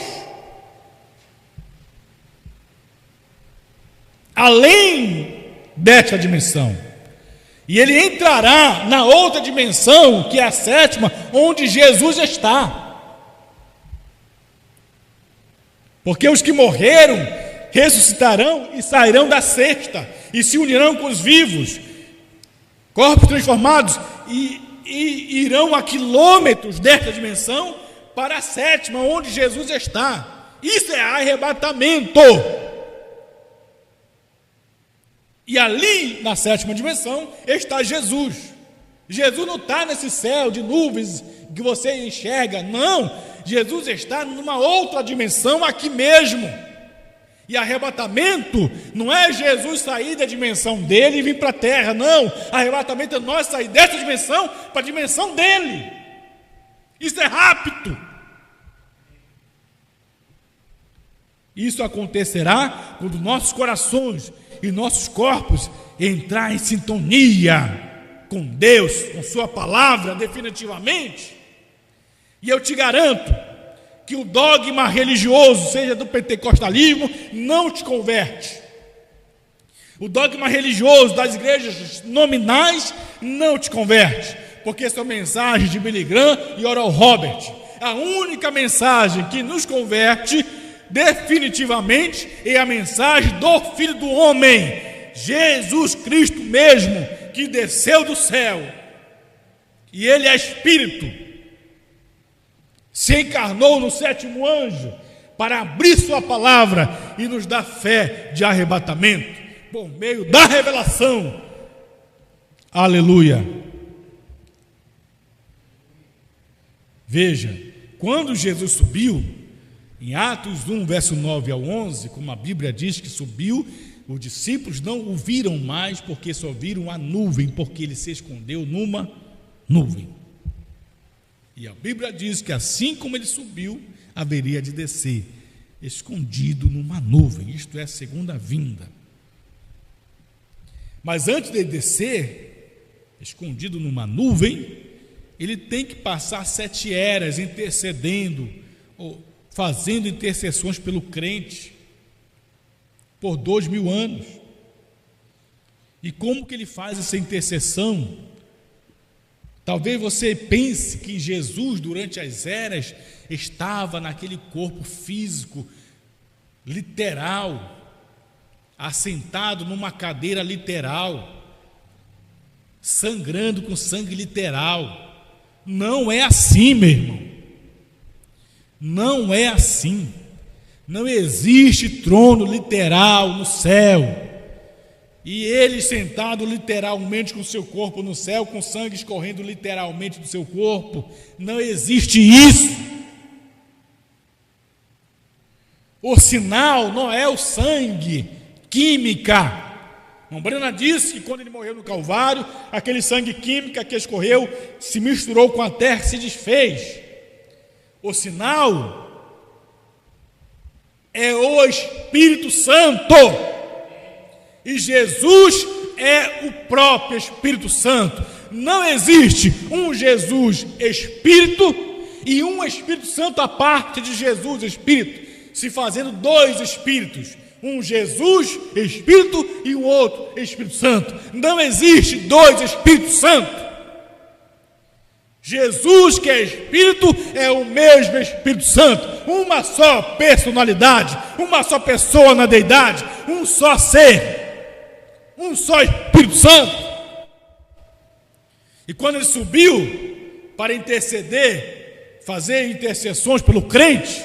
além desta dimensão, e ele entrará na outra dimensão, que é a sétima, onde Jesus está, porque os que morreram ressuscitarão e sairão da sexta, e se unirão com os vivos, corpos transformados, e irão a quilômetros desta dimensão para a sétima, onde Jesus está. Isso é arrebatamento. E ali, na sétima dimensão, está Jesus. Jesus não está nesse céu de nuvens que você enxerga, não. Jesus está numa outra dimensão aqui mesmo. E arrebatamento não é Jesus sair da dimensão dele e vir para a terra, não. Arrebatamento é nós sair dessa dimensão para a dimensão dele. Isso é rápido. Isso acontecerá quando nossos corações e nossos corpos entrar em sintonia com Deus, com sua palavra, definitivamente. E eu te garanto que o dogma religioso, seja do pentecostalismo, não te converte. O dogma religioso das igrejas nominais não te converte, porque são mensagens de Billy Graham e Oral Roberts. A única mensagem que nos converte definitivamente é a mensagem do Filho do Homem, Jesus Cristo mesmo, que desceu do céu, e ele é Espírito, se encarnou no sétimo anjo para abrir sua palavra e nos dar fé de arrebatamento por meio da revelação. Aleluia. Veja, quando Jesus subiu, em Atos 1, verso 9 ao 11, como a Bíblia diz que subiu, os discípulos não o viram mais, porque só viram a nuvem, porque ele se escondeu numa nuvem. E a Bíblia diz que assim como ele subiu, haveria de descer, escondido numa nuvem, isto é a segunda vinda. Mas antes de descer, escondido numa nuvem, ele tem que passar 7 eras intercedendo, ou fazendo intercessões pelo crente, por 2000 anos. E como que ele faz essa intercessão? Talvez você pense que Jesus, durante as eras, estava naquele corpo físico, literal, assentado numa cadeira literal, sangrando com sangue literal. Não é assim, meu irmão. Não é assim. Não existe trono literal no céu, e ele sentado literalmente com o seu corpo no céu, com sangue escorrendo literalmente do seu corpo. Não existe isso. O sinal não é o sangue, química. Brana disse que quando ele morreu no Calvário, aquele sangue química que escorreu se misturou com a terra e se desfez. O sinal é o Espírito Santo, e Jesus é o próprio Espírito Santo. Não existe um Jesus Espírito e um Espírito Santo à parte de Jesus Espírito, se fazendo 2 Espíritos, um Jesus Espírito e o outro Espírito Santo. Não existe 2 Espíritos Santos. Jesus, que é Espírito, é o mesmo Espírito Santo, uma só personalidade, uma só pessoa na deidade, um só ser, um só Espírito Santo. E quando ele subiu para interceder, fazer intercessões pelo crente,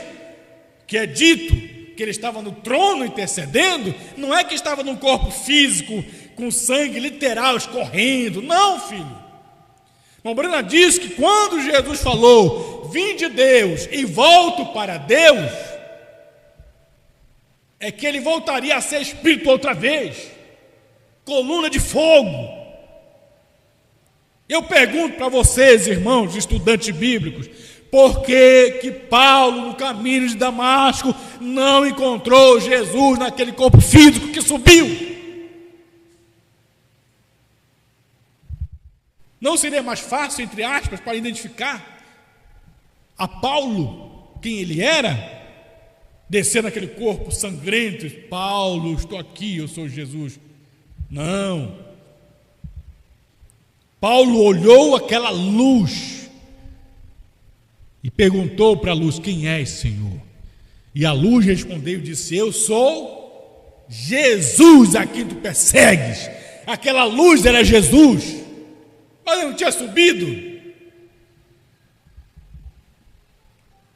que é dito que ele estava no trono intercedendo, não é que estava num corpo físico com sangue literal escorrendo, não, filho. Irmão Brana diz que quando Jesus falou, vim de Deus e volto para Deus, é que ele voltaria a ser espírito outra vez, coluna de fogo. Eu pergunto para vocês, irmãos, estudantes bíblicos, por que Paulo, no caminho de Damasco, não encontrou Jesus naquele corpo físico que subiu? Não seria mais fácil, entre aspas, para identificar a Paulo, quem ele era, descer naquele corpo sangrento? Paulo, estou aqui, eu sou Jesus. Não. Paulo olhou aquela luz e perguntou para a luz: quem és, Senhor? E a luz respondeu e disse: eu sou Jesus a quem tu persegues. Aquela luz era Jesus, mas ele não tinha subido.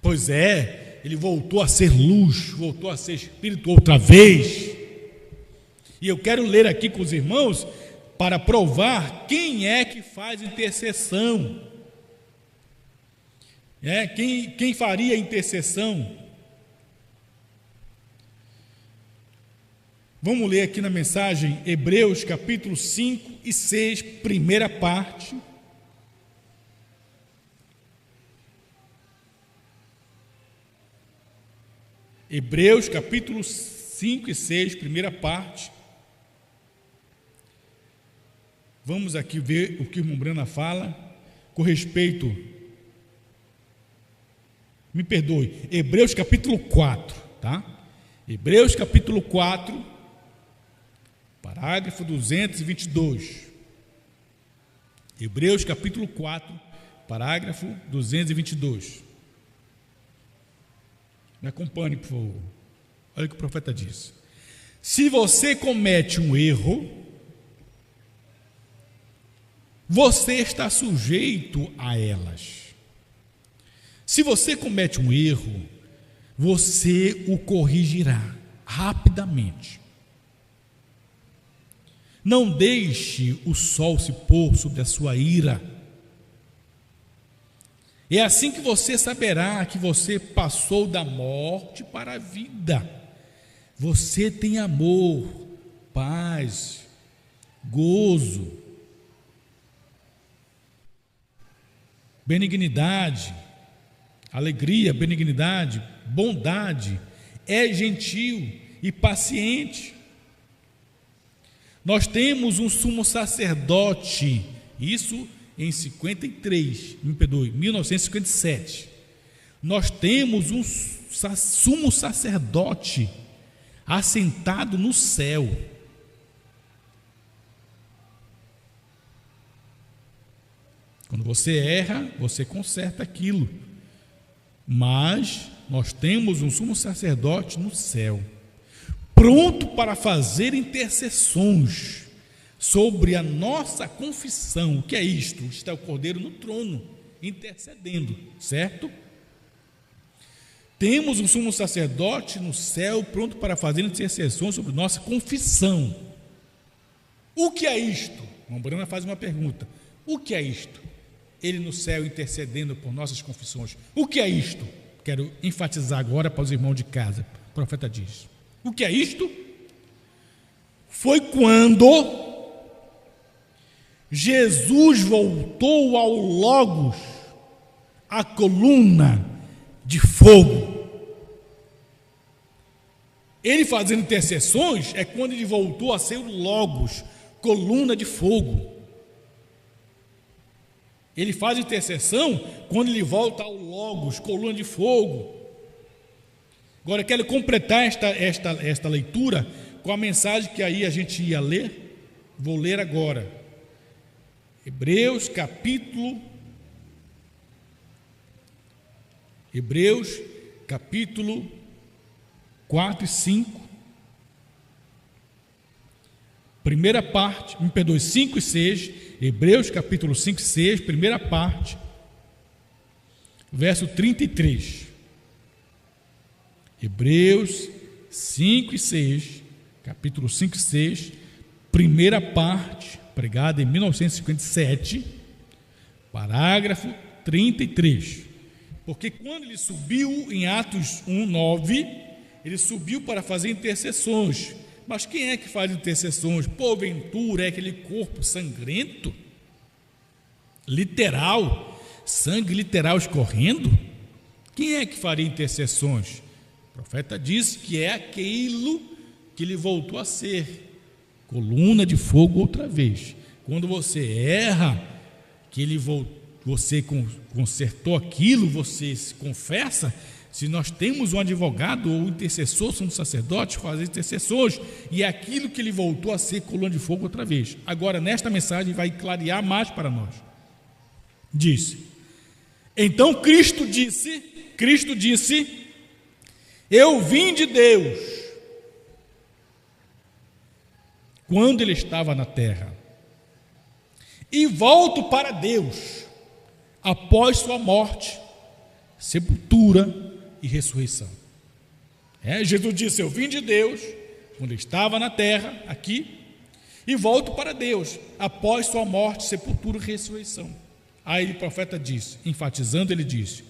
Pois é, ele voltou a ser luz, voltou a ser espírito outra vez. E eu quero ler aqui com os irmãos para provar quem é que faz intercessão. Quem faria intercessão? Vamos ler aqui na mensagem Hebreus capítulo 5 e 6, primeira parte. Hebreus capítulo 5 e 6, primeira parte. Vamos aqui ver o que o irmão Brana fala com respeito, me perdoe, Hebreus capítulo 4, tá? Hebreus capítulo 4, parágrafo 222. Hebreus capítulo 4, parágrafo 222. Me acompanhe, por favor. Olha o que o profeta diz: se você comete um erro, você está sujeito a elas. Se você comete um erro, você o corrigirá rapidamente. Não deixe o sol se pôr sobre a sua ira. É assim que você saberá que você passou da morte para a vida. Você tem amor, paz, gozo, benignidade, alegria, benignidade, bondade, é gentil e paciente. Nós temos um sumo sacerdote, isso em 1957. Nós temos um sumo sacerdote assentado no céu. Quando você erra, você conserta aquilo. Mas nós temos um sumo sacerdote no céu, pronto para fazer intercessões sobre a nossa confissão. O que é isto? Está o Cordeiro no trono, intercedendo, certo? Temos um sumo sacerdote no céu, pronto para fazer intercessões sobre nossa confissão. O que é isto? A Brana faz uma pergunta: o que é isto? Ele no céu intercedendo por nossas confissões. O que é isto? Quero enfatizar agora para os irmãos de casa. O profeta diz: o que é isto? Foi quando Jesus voltou ao Logos, a coluna de fogo. Ele fazendo intercessões é quando ele voltou a ser o Logos, coluna de fogo. Ele faz intercessão quando ele volta ao Logos, coluna de fogo. Agora, quero completar esta leitura com a mensagem que aí a gente ia ler. Vou ler agora. Hebreus capítulo 4 e 5. Primeira parte, 5 e 6. Hebreus capítulo 5 e 6, primeira parte, verso 33. Hebreus 5 e 6, capítulo 5 e 6, primeira parte, pregada em 1957, parágrafo 33. Porque quando ele subiu em Atos 1, 9, ele subiu para fazer intercessões. Mas quem é que faz intercessões? Porventura é aquele corpo sangrento? Literal, sangue literal escorrendo? Quem é que faria intercessões? O profeta disse que é aquilo que ele voltou a ser, coluna de fogo outra vez. Quando você erra, que você consertou aquilo, você se confessa. Se nós temos um advogado ou um intercessor, somos sacerdotes, fazem intercessores, e é aquilo que ele voltou a ser, coluna de fogo outra vez. Agora, nesta mensagem, vai clarear mais para nós. Diz: então Cristo disse, eu vim de Deus, quando ele estava na terra, e volto para Deus, após sua morte, sepultura e ressurreição. Jesus disse, eu vim de Deus, quando ele estava na terra, aqui, e volto para Deus, após sua morte, sepultura e ressurreição. Aí o profeta disse, enfatizando, ele disse,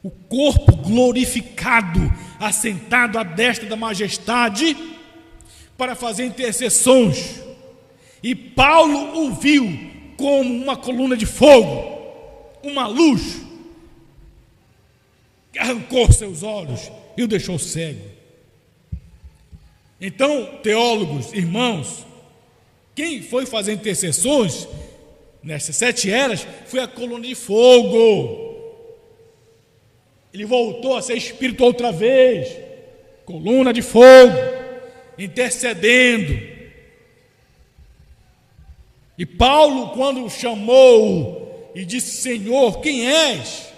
o corpo glorificado, assentado à destra da majestade, para fazer intercessões. E Paulo o viu como uma coluna de fogo, uma luz, que arrancou seus olhos e o deixou cego. Então, teólogos, irmãos, quem foi fazer intercessões nessas 7 eras foi a coluna de fogo. Ele voltou a ser espírito outra vez, coluna de fogo, intercedendo. E Paulo, quando chamou e disse, Senhor, quem és?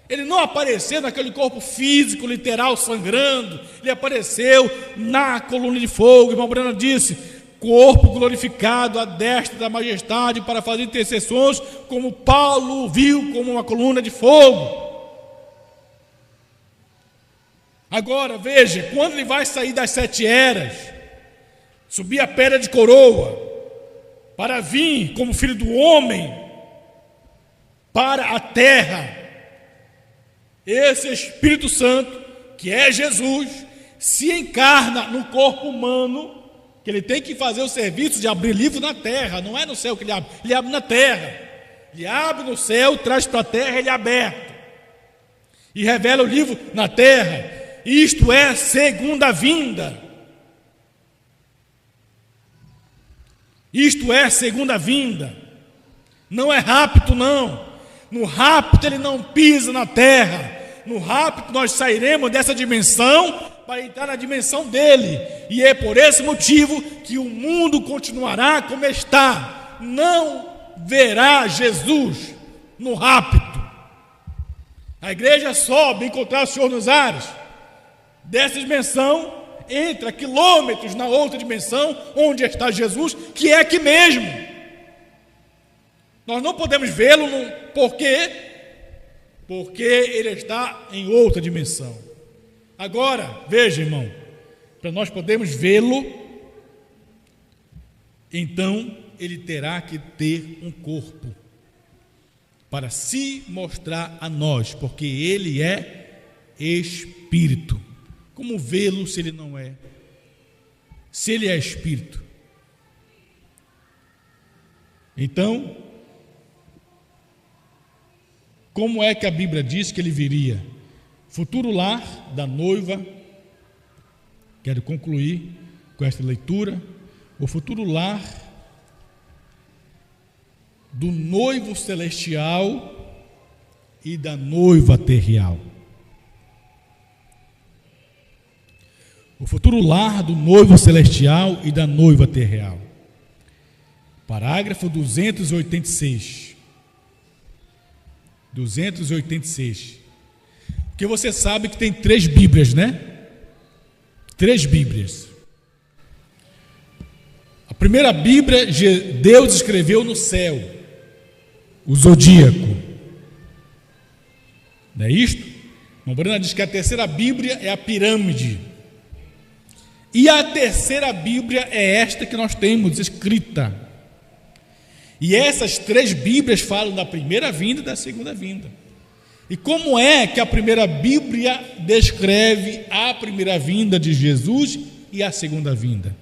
Ele não apareceu naquele corpo físico, literal, sangrando. Ele apareceu na coluna de fogo. Irmão Breno disse, corpo glorificado à destra da majestade para fazer intercessões, como Paulo viu como uma coluna de fogo. Agora, veja, quando ele vai sair das 7 eras, subir a pedra de coroa, para vir como filho do homem, para a terra, esse Espírito Santo, que é Jesus, se encarna no corpo humano, que ele tem que fazer o serviço de abrir livro na terra, não é no céu que ele abre na terra. Ele abre no céu, traz para a terra, ele é aberto, e revela o livro na terra. Isto é segunda vinda. Isto é segunda vinda. Não é rapto, não. No rapto ele não pisa na terra. No rapto nós sairemos dessa dimensão para entrar na dimensão dele. E é por esse motivo que o mundo continuará como está. Não verá Jesus no rapto. A igreja sobe encontrar o Senhor nos ares. Dessa dimensão, entra quilômetros na outra dimensão, onde está Jesus, que é aqui mesmo. Nós não podemos vê-lo, por quê? Porque ele está em outra dimensão. Agora, veja, irmão, para nós podermos vê-lo, então ele terá que ter um corpo para se mostrar a nós, porque ele é espírito. Como vê-lo se ele não é? Se ele é espírito. Então, como é que a Bíblia diz que ele viria? Futuro lar da noiva. Quero concluir com esta leitura. O futuro lar do noivo celestial e da noiva terreal. O futuro lar do noivo celestial e da noiva terreal. Parágrafo 286. 286. Porque você sabe que tem 3 Bíblias, né? 3 Bíblias. A primeira Bíblia, Deus escreveu no céu. o zodíaco. Não é isto? A Bruna diz que a terceira Bíblia é a pirâmide. E a terceira Bíblia é esta que nós temos escrita. E essas três Bíblias falam da primeira vinda e da segunda vinda. E como é que a primeira Bíblia descreve a primeira vinda de Jesus e a segunda vinda?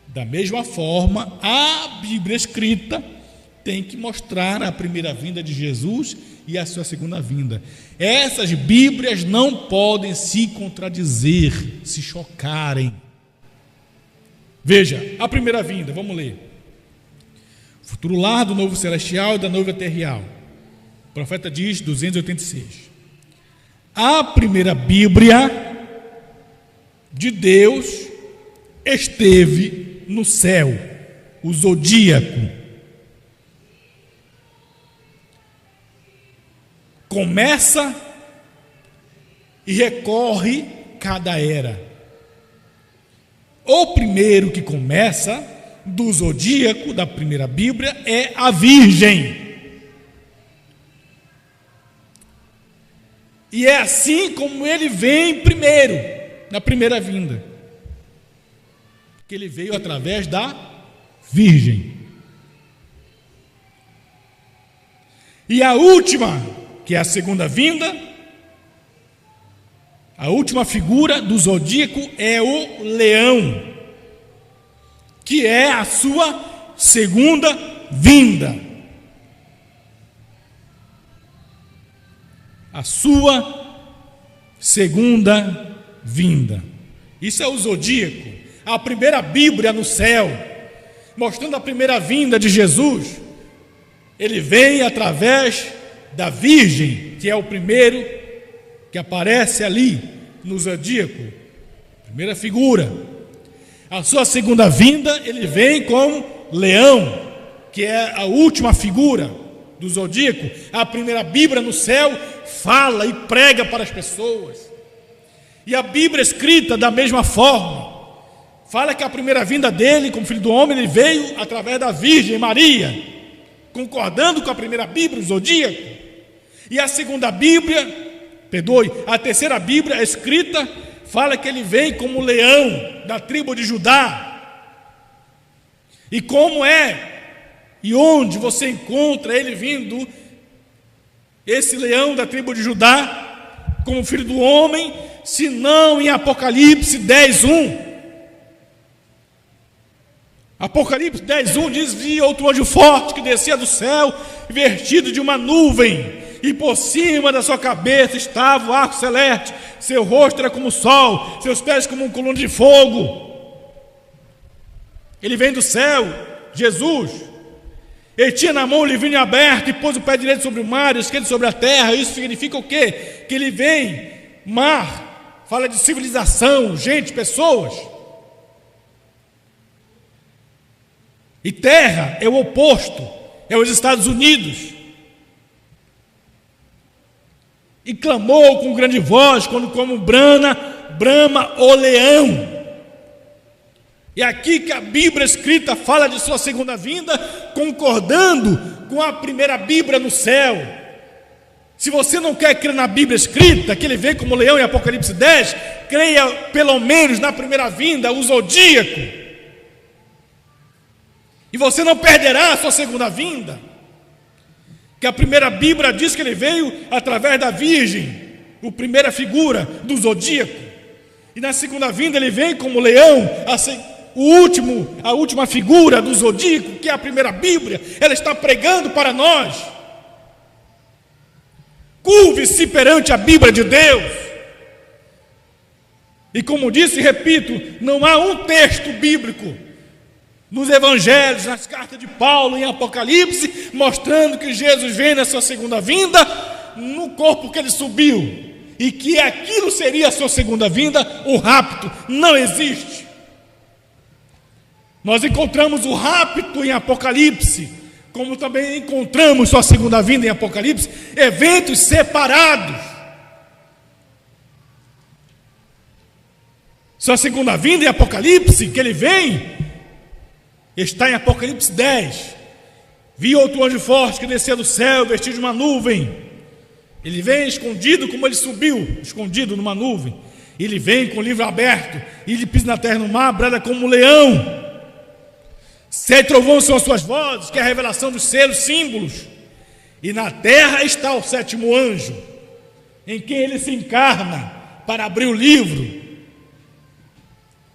Da mesma forma, a Bíblia escrita tem que mostrar a primeira vinda de Jesus e a sua segunda vinda. Essas Bíblias não podem se contradizer, se chocarem. Veja, a primeira vinda, vamos ler. Futuro lar do novo celestial e da noiva terreal. O profeta diz, 286. A primeira Bíblia de Deus esteve no céu, o zodíaco. Começa e recorre cada era. O primeiro que começa do zodíaco da primeira Bíblia é a Virgem. E é assim como ele vem primeiro, na primeira vinda. Que ele veio através da Virgem. E a última, que é a segunda vinda, a última figura do zodíaco é o leão, que é a sua segunda vinda. A sua segunda vinda. Isso é o zodíaco, a primeira Bíblia no céu, mostrando a primeira vinda de Jesus. Ele vem através da Virgem, que é o primeiro que aparece ali no zodíaco, primeira figura. A sua segunda vinda, ele vem como leão, que é a última figura do zodíaco. A primeira Bíblia no céu fala e prega para as pessoas. E a Bíblia escrita da mesma forma fala que a primeira vinda dele como filho do homem, ele veio através da Virgem Maria, concordando com a primeira Bíblia, o zodíaco. E a segunda Bíblia, a terceira Bíblia escrita fala que ele vem como leão da tribo de Judá. E como é e onde você encontra ele vindo, esse leão da tribo de Judá, como filho do homem, se não em Apocalipse 10:1. Apocalipse 10:1 diz: vi outro anjo forte que descia do céu, vestido de uma nuvem, e por cima da sua cabeça estava o arco celeste, seu rosto era como o sol, seus pés como um coluna de fogo. Ele vem do céu, Jesus. Ele tinha na mão o livrinho aberto e pôs o pé direito sobre o mar e o esquerdo sobre a terra. Isso significa o quê? Que ele vem, mar, fala de civilização, gente, pessoas. E terra é o oposto, é os Estados Unidos. E clamou com grande voz, quando como brama o leão. E aqui que a Bíblia escrita fala de sua segunda vinda, concordando com a primeira Bíblia no céu. Se você não quer crer na Bíblia escrita, que ele vem como leão em Apocalipse 10, creia pelo menos na primeira vinda, o zodíaco. E você não perderá a sua segunda vinda. Que a primeira Bíblia diz que ele veio através da Virgem, a primeira figura do zodíaco. E na segunda vinda ele vem como leão, a última figura do zodíaco, que é a primeira Bíblia. Ela está pregando para nós. Curve-se perante a Bíblia de Deus. E como disse e repito, não há um texto bíblico nos evangelhos, nas cartas de Paulo, em Apocalipse, mostrando que Jesus vem na sua segunda vinda no corpo que ele subiu, e que aquilo seria a sua segunda vinda, o rapto. Não existe. Nós encontramos o rapto em Apocalipse, como também encontramos sua segunda vinda em Apocalipse, eventos separados. Sua segunda vinda em Apocalipse, que ele vem, está em Apocalipse 10. Vi outro anjo forte que descia do céu, vestido de uma nuvem. Ele vem escondido como ele subiu, escondido numa nuvem. Ele vem com o livro aberto, e ele pisa na terra e no mar, brada como um leão. 7 trovões são as suas vozes, que é a revelação dos selos, símbolos. E na terra está o 7º anjo, em quem ele se encarna para abrir o livro.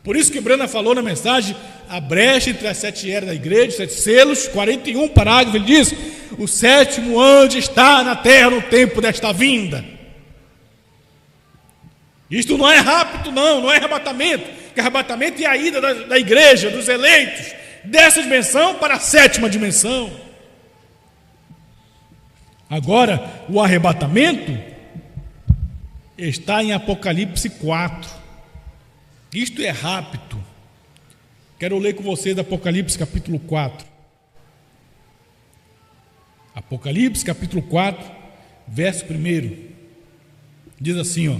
Por isso que Brana falou na mensagem, a brecha entre as 7 eras da igreja, 7 selos, 41 parágrafos, ele diz: o 7º anjo está na terra no tempo desta vinda. Isto não é rápido, não é arrebatamento, que arrebatamento é a ida da igreja, dos eleitos, dessa dimensão para a 7ª dimensão. Agora, o arrebatamento está em Apocalipse 4. Isto é rápido. Quero ler com vocês Apocalipse capítulo 4. Apocalipse capítulo 4, verso 1. Diz assim, ó: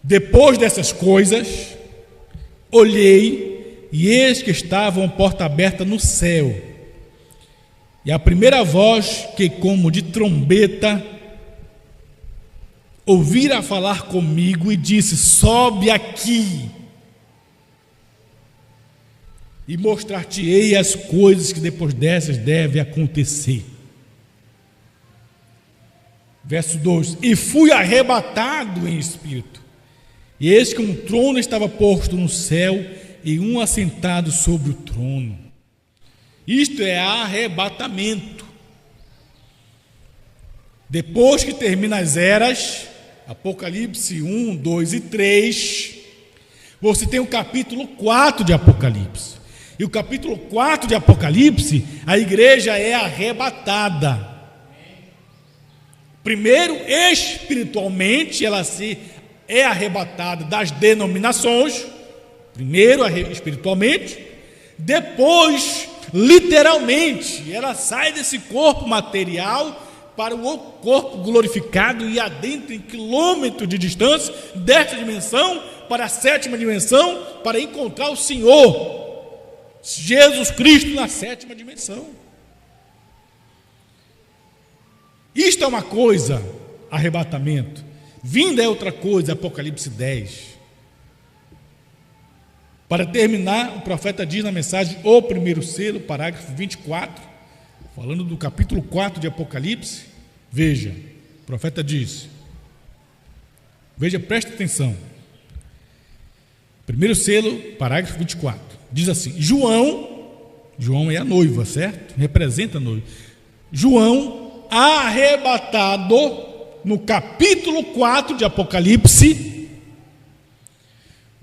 depois dessas coisas, olhei, e eis que estava uma porta aberta no céu, e a primeira voz que como de trombeta ouvira falar comigo e disse: sobe aqui, e mostrar-te-ei as coisas que depois dessas devem acontecer. Verso 2: e fui arrebatado em espírito, e eis que um trono estava posto no céu, e um assentado sobre o trono. Isto é arrebatamento. Depois que termina as eras, Apocalipse 1, 2 e 3, você tem o capítulo 4 de Apocalipse. E o capítulo 4 de Apocalipse, a igreja é arrebatada. Primeiro, espiritualmente, ela é arrebatada das denominações. Primeiro, espiritualmente. Depois, literalmente, ela sai desse corpo material para o corpo glorificado e adentra em quilômetros de distância desta dimensão para a 7ª dimensão, para encontrar o Senhor Jesus Cristo na 7ª dimensão. Isto é uma coisa, arrebatamento. Vinda é outra coisa, Apocalipse 10. Para terminar, o profeta diz na mensagem, o primeiro selo, parágrafo 24, falando do capítulo 4 de Apocalipse. Veja, o profeta diz, veja, preste atenção. Primeiro selo, parágrafo 24, diz assim: João é a noiva, certo? Representa a noiva. João, arrebatado no capítulo 4 de Apocalipse.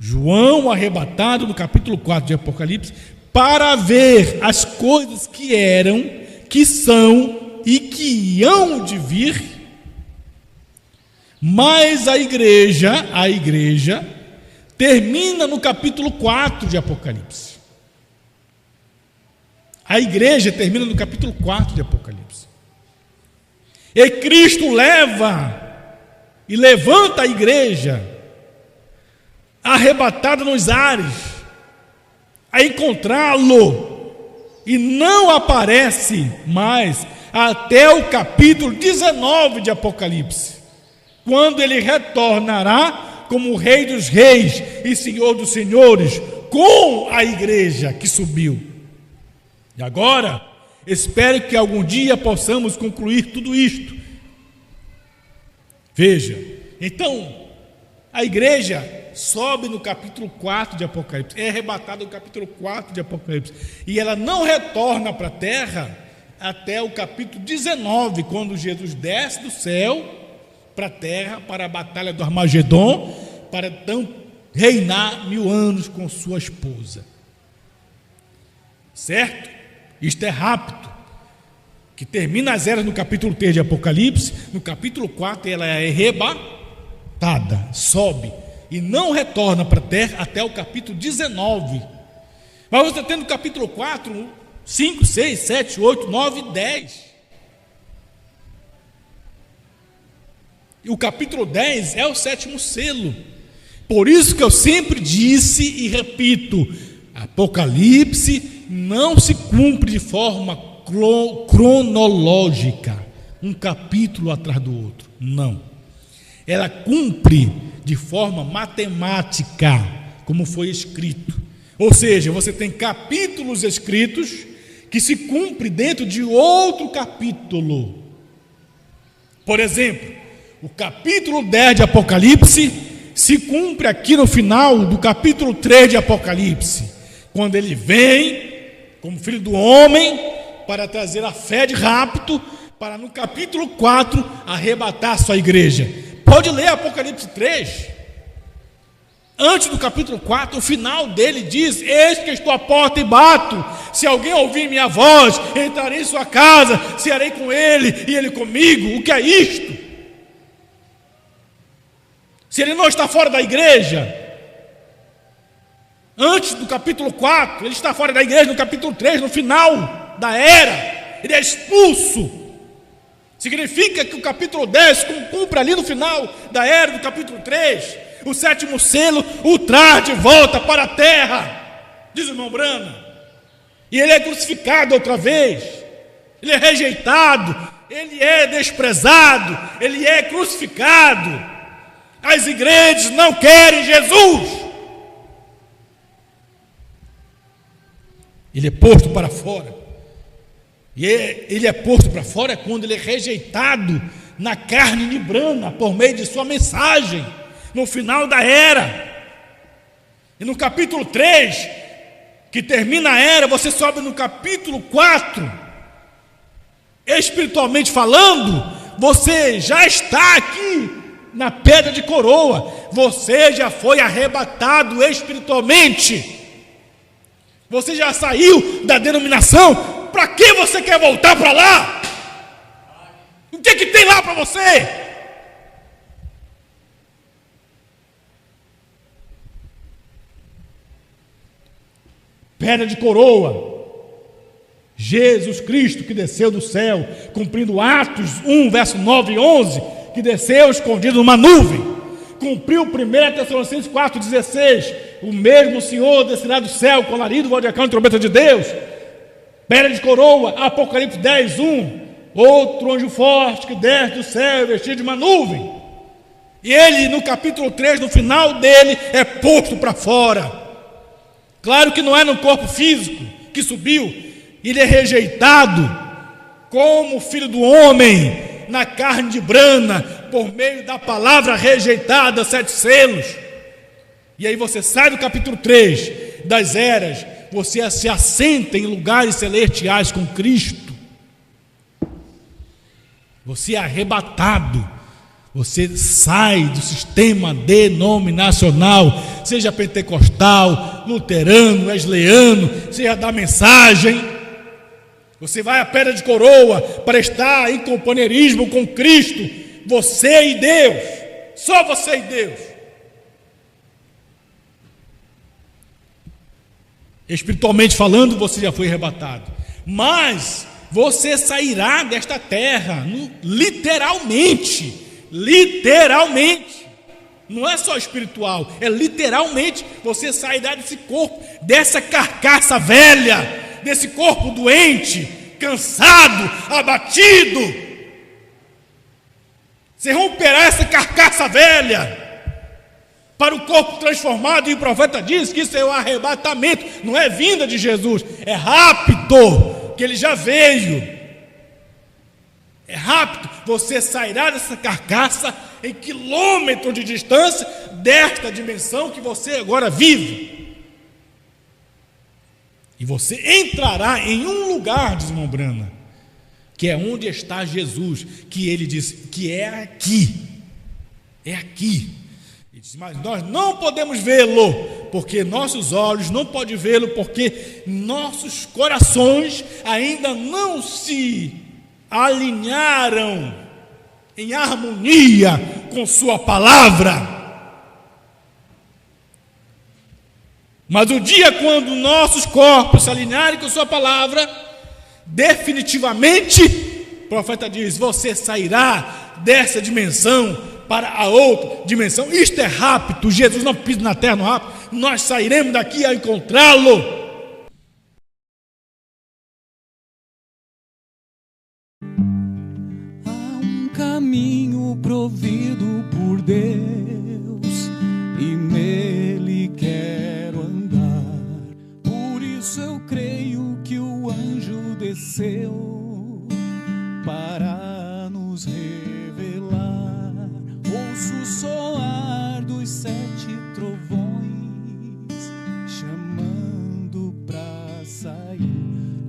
João, arrebatado no capítulo 4 de Apocalipse, para ver as coisas que eram, que são e que hão de vir. Mas a igreja termina no capítulo 4 de Apocalipse. A igreja termina no capítulo 4 de Apocalipse. E Cristo leva e levanta a igreja arrebatada nos ares, a encontrá-lo, e não aparece mais até o capítulo 19 de Apocalipse, quando ele retornará como Rei dos Reis e Senhor dos Senhores, com a igreja que subiu. E agora, espero que algum dia possamos concluir tudo isto. Veja, então, a igreja sobe no capítulo 4 de Apocalipse, é arrebatada no capítulo 4 de Apocalipse, e ela não retorna para a terra até o capítulo 19, quando Jesus desce do céu para a terra, para a batalha do Armagedon, para então reinar 1000 anos com sua esposa. Certo? Isto é rápido, que termina as eras no capítulo 3 de Apocalipse. No capítulo 4 ela é arrebatada, sobe, e não retorna para a terra até o capítulo 19. Mas você tem no capítulo 4, 5, 6, 7, 8, 9 e 10. E o capítulo 10 é o 7º selo. Por isso que eu sempre disse e repito, Apocalipse não se cumpre de forma cronológica, um capítulo atrás do outro. Não. Ela cumpre de forma matemática, como foi escrito. Ou seja, você tem capítulos escritos que se cumprem dentro de outro capítulo. Por exemplo, o capítulo 10 de Apocalipse se cumpre aqui no final do capítulo 3 de Apocalipse, quando ele vem como filho do homem para trazer a fé de rapto, para no capítulo 4 arrebatar a sua igreja. Pode ler Apocalipse 3. Antes do capítulo 4, o final dele diz: eis que estou à porta e bato, se alguém ouvir minha voz, entrarei em sua casa, cearei com ele e ele comigo. O que é isto? Se ele não está fora da igreja, antes do capítulo 4, ele está fora da igreja no capítulo 3, no final da era, ele é expulso. Significa que o capítulo 10 cumpre ali no final da era do capítulo 3, o sétimo selo o traz de volta para a terra, diz o irmão Brana. E ele é crucificado outra vez, ele é rejeitado, ele é desprezado, ele é crucificado. As igrejas não querem Jesus. Ele é posto para fora. E ele é posto para fora quando ele é rejeitado na carne de Brana, por meio de sua mensagem, no final da era. E no capítulo 3, que termina a era, você sobe no capítulo 4, espiritualmente falando, você já está aqui na pedra de coroa, você já foi arrebatado espiritualmente, você já saiu da denominação. Para que você quer voltar para lá? O que tem lá para você? Pedra de coroa, Jesus Cristo que desceu do céu, cumprindo Atos 1, verso 9 e 11, que desceu escondido numa nuvem, cumpriu 1 Tessalonicenses 4,16, o mesmo Senhor descerá do céu com alarido, voz de arcanjo e trombeta de Deus. Pedra de coroa, Apocalipse 10, 1, outro anjo forte que desce do céu vestido de uma nuvem, e ele no capítulo 3, no final dele, é posto para fora. Claro que não é no corpo físico que subiu, ele é rejeitado como filho do homem, na carne de Brana, por meio da palavra rejeitada, 7 selos. E aí você sai do capítulo 3 das eras, você se assenta em lugares celestiais com Cristo, você é arrebatado, você sai do sistema denominacional, seja pentecostal, luterano, wesleyano, seja da mensagem. Você vai à pedra de coroa para estar em companheirismo com Cristo, você e Deus, só você e Deus. Espiritualmente falando, você já foi arrebatado, mas você sairá desta terra, literalmente, não é só espiritual, é literalmente, você sairá desse corpo, dessa carcaça velha, desse corpo doente, cansado, abatido, você romperá essa carcaça velha, para o corpo transformado, e o profeta diz que isso é o arrebatamento, não é vinda de Jesus, é rápido, que ele já veio, é rápido, você sairá dessa carcaça em quilômetros de distância, desta dimensão que você agora vive, e você entrará em um lugar, diz irmão Brana, que é onde está Jesus, que ele diz que é aqui, mas nós não podemos vê-lo, porque nossos olhos não podem vê-lo, porque nossos corações ainda não se alinharam em harmonia com sua palavra. Mas o dia quando nossos corpos se alinharem com sua palavra, definitivamente, o profeta diz, você sairá dessa dimensão para a outra dimensão. Isto é rápido, Jesus não pisa na terra no rápido, nós sairemos daqui a encontrá-lo. caminho provido por Deus e nele quero andar. Por isso eu creio que o anjo desceu para nos revelar. Ouço o soar dos 7 trovões, chamando pra sair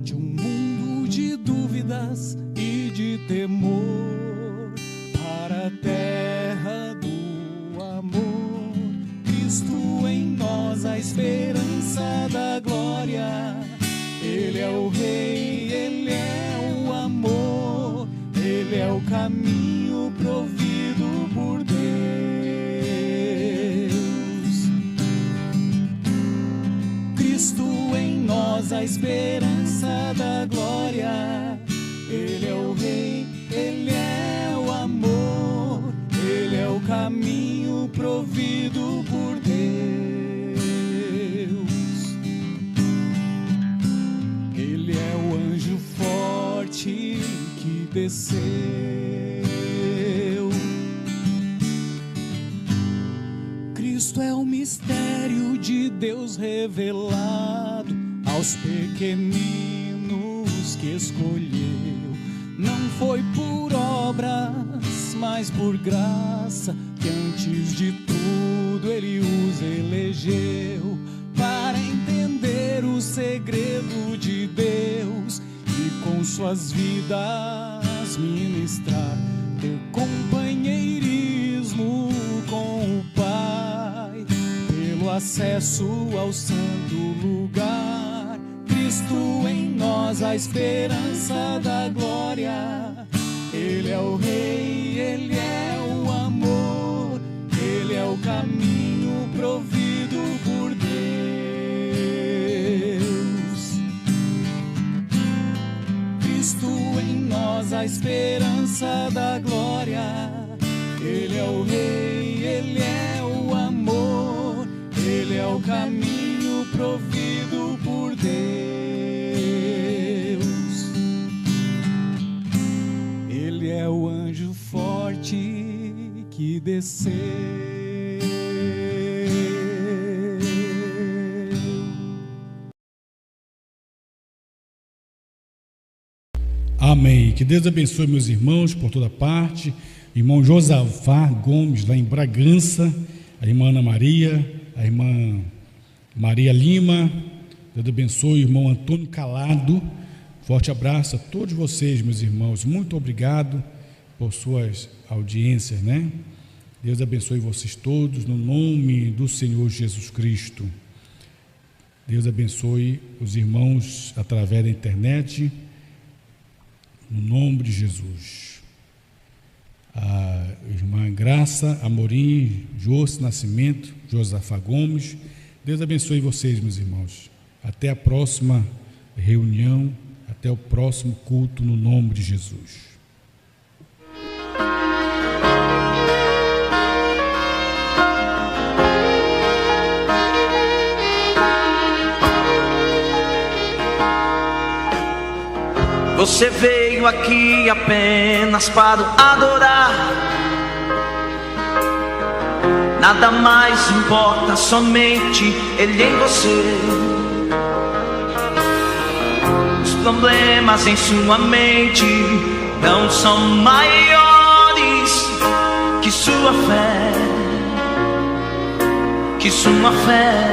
de um mundo de dúvidas e de temor para a terra do amor. Cristo em nós, a esperança da glória. Ele é o Rei, Ele é o amor, Ele é o caminho provido por Deus. Cristo em nós, a esperança da glória. Ele é o Rei, Ele é o amor, Ele é o caminho provido por Deus. Ele é o anjo forte que desceu. Cristo é o mistério de Deus revelado aos pequeninos que escolheu. Não foi por obras, mas por graça, que antes de tudo Ele os elegeu para entender o segredo de Deus e com suas vidas ministrar, ter companheirismo com o Pai, pelo acesso ao santo lugar. Cristo em nós, a esperança da glória. Ele é o Rei, Ele é o amor, Ele é o caminho provido por Deus. Cristo em nós, a esperança da glória. Ele é o Rei, Ele é o amor, Ele é o caminho provido por Deus. Ele é o anjo forte que desceu. Amém. Que Deus abençoe meus irmãos por toda parte. Irmão Josafá Gomes, lá em Bragança, a irmã Ana Maria, a irmã Maria Lima. Deus abençoe o irmão Antônio Calado. Forte abraço a todos vocês, meus irmãos. Muito obrigado por suas audiências, né? Deus abençoe vocês todos, no nome do Senhor Jesus Cristo. Deus abençoe os irmãos através da internet, no nome de Jesus. A irmã Graça Amorim, José Nascimento, Josafá Gomes. Deus abençoe vocês, meus irmãos. Até a próxima reunião, até o próximo culto, no nome de Jesus. Você veio aqui apenas para o adorar. Nada mais importa, somente Ele em você. Os problemas em sua mente não são maiores que sua fé, que sua fé.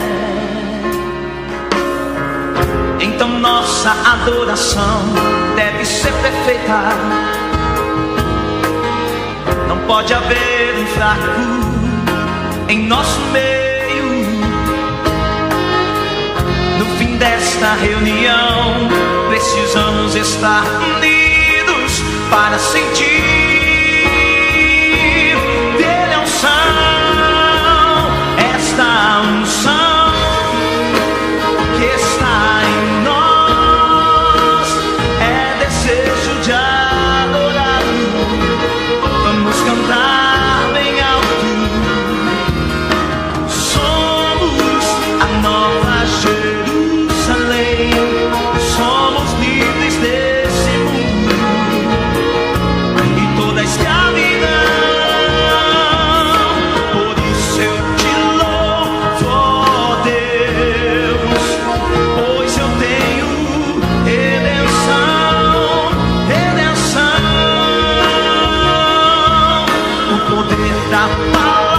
Então nossa adoração deve ser perfeita. Não pode haver um fraco em nosso meio. No fim desta reunião, precisamos estar unidos para sentir dele a unção, esta unção que está em nós, é desejo de adorá-lo. Vamos cantar bem alto. Somos a nova Jerusalém, somos livres desse mundo. poder da palavra.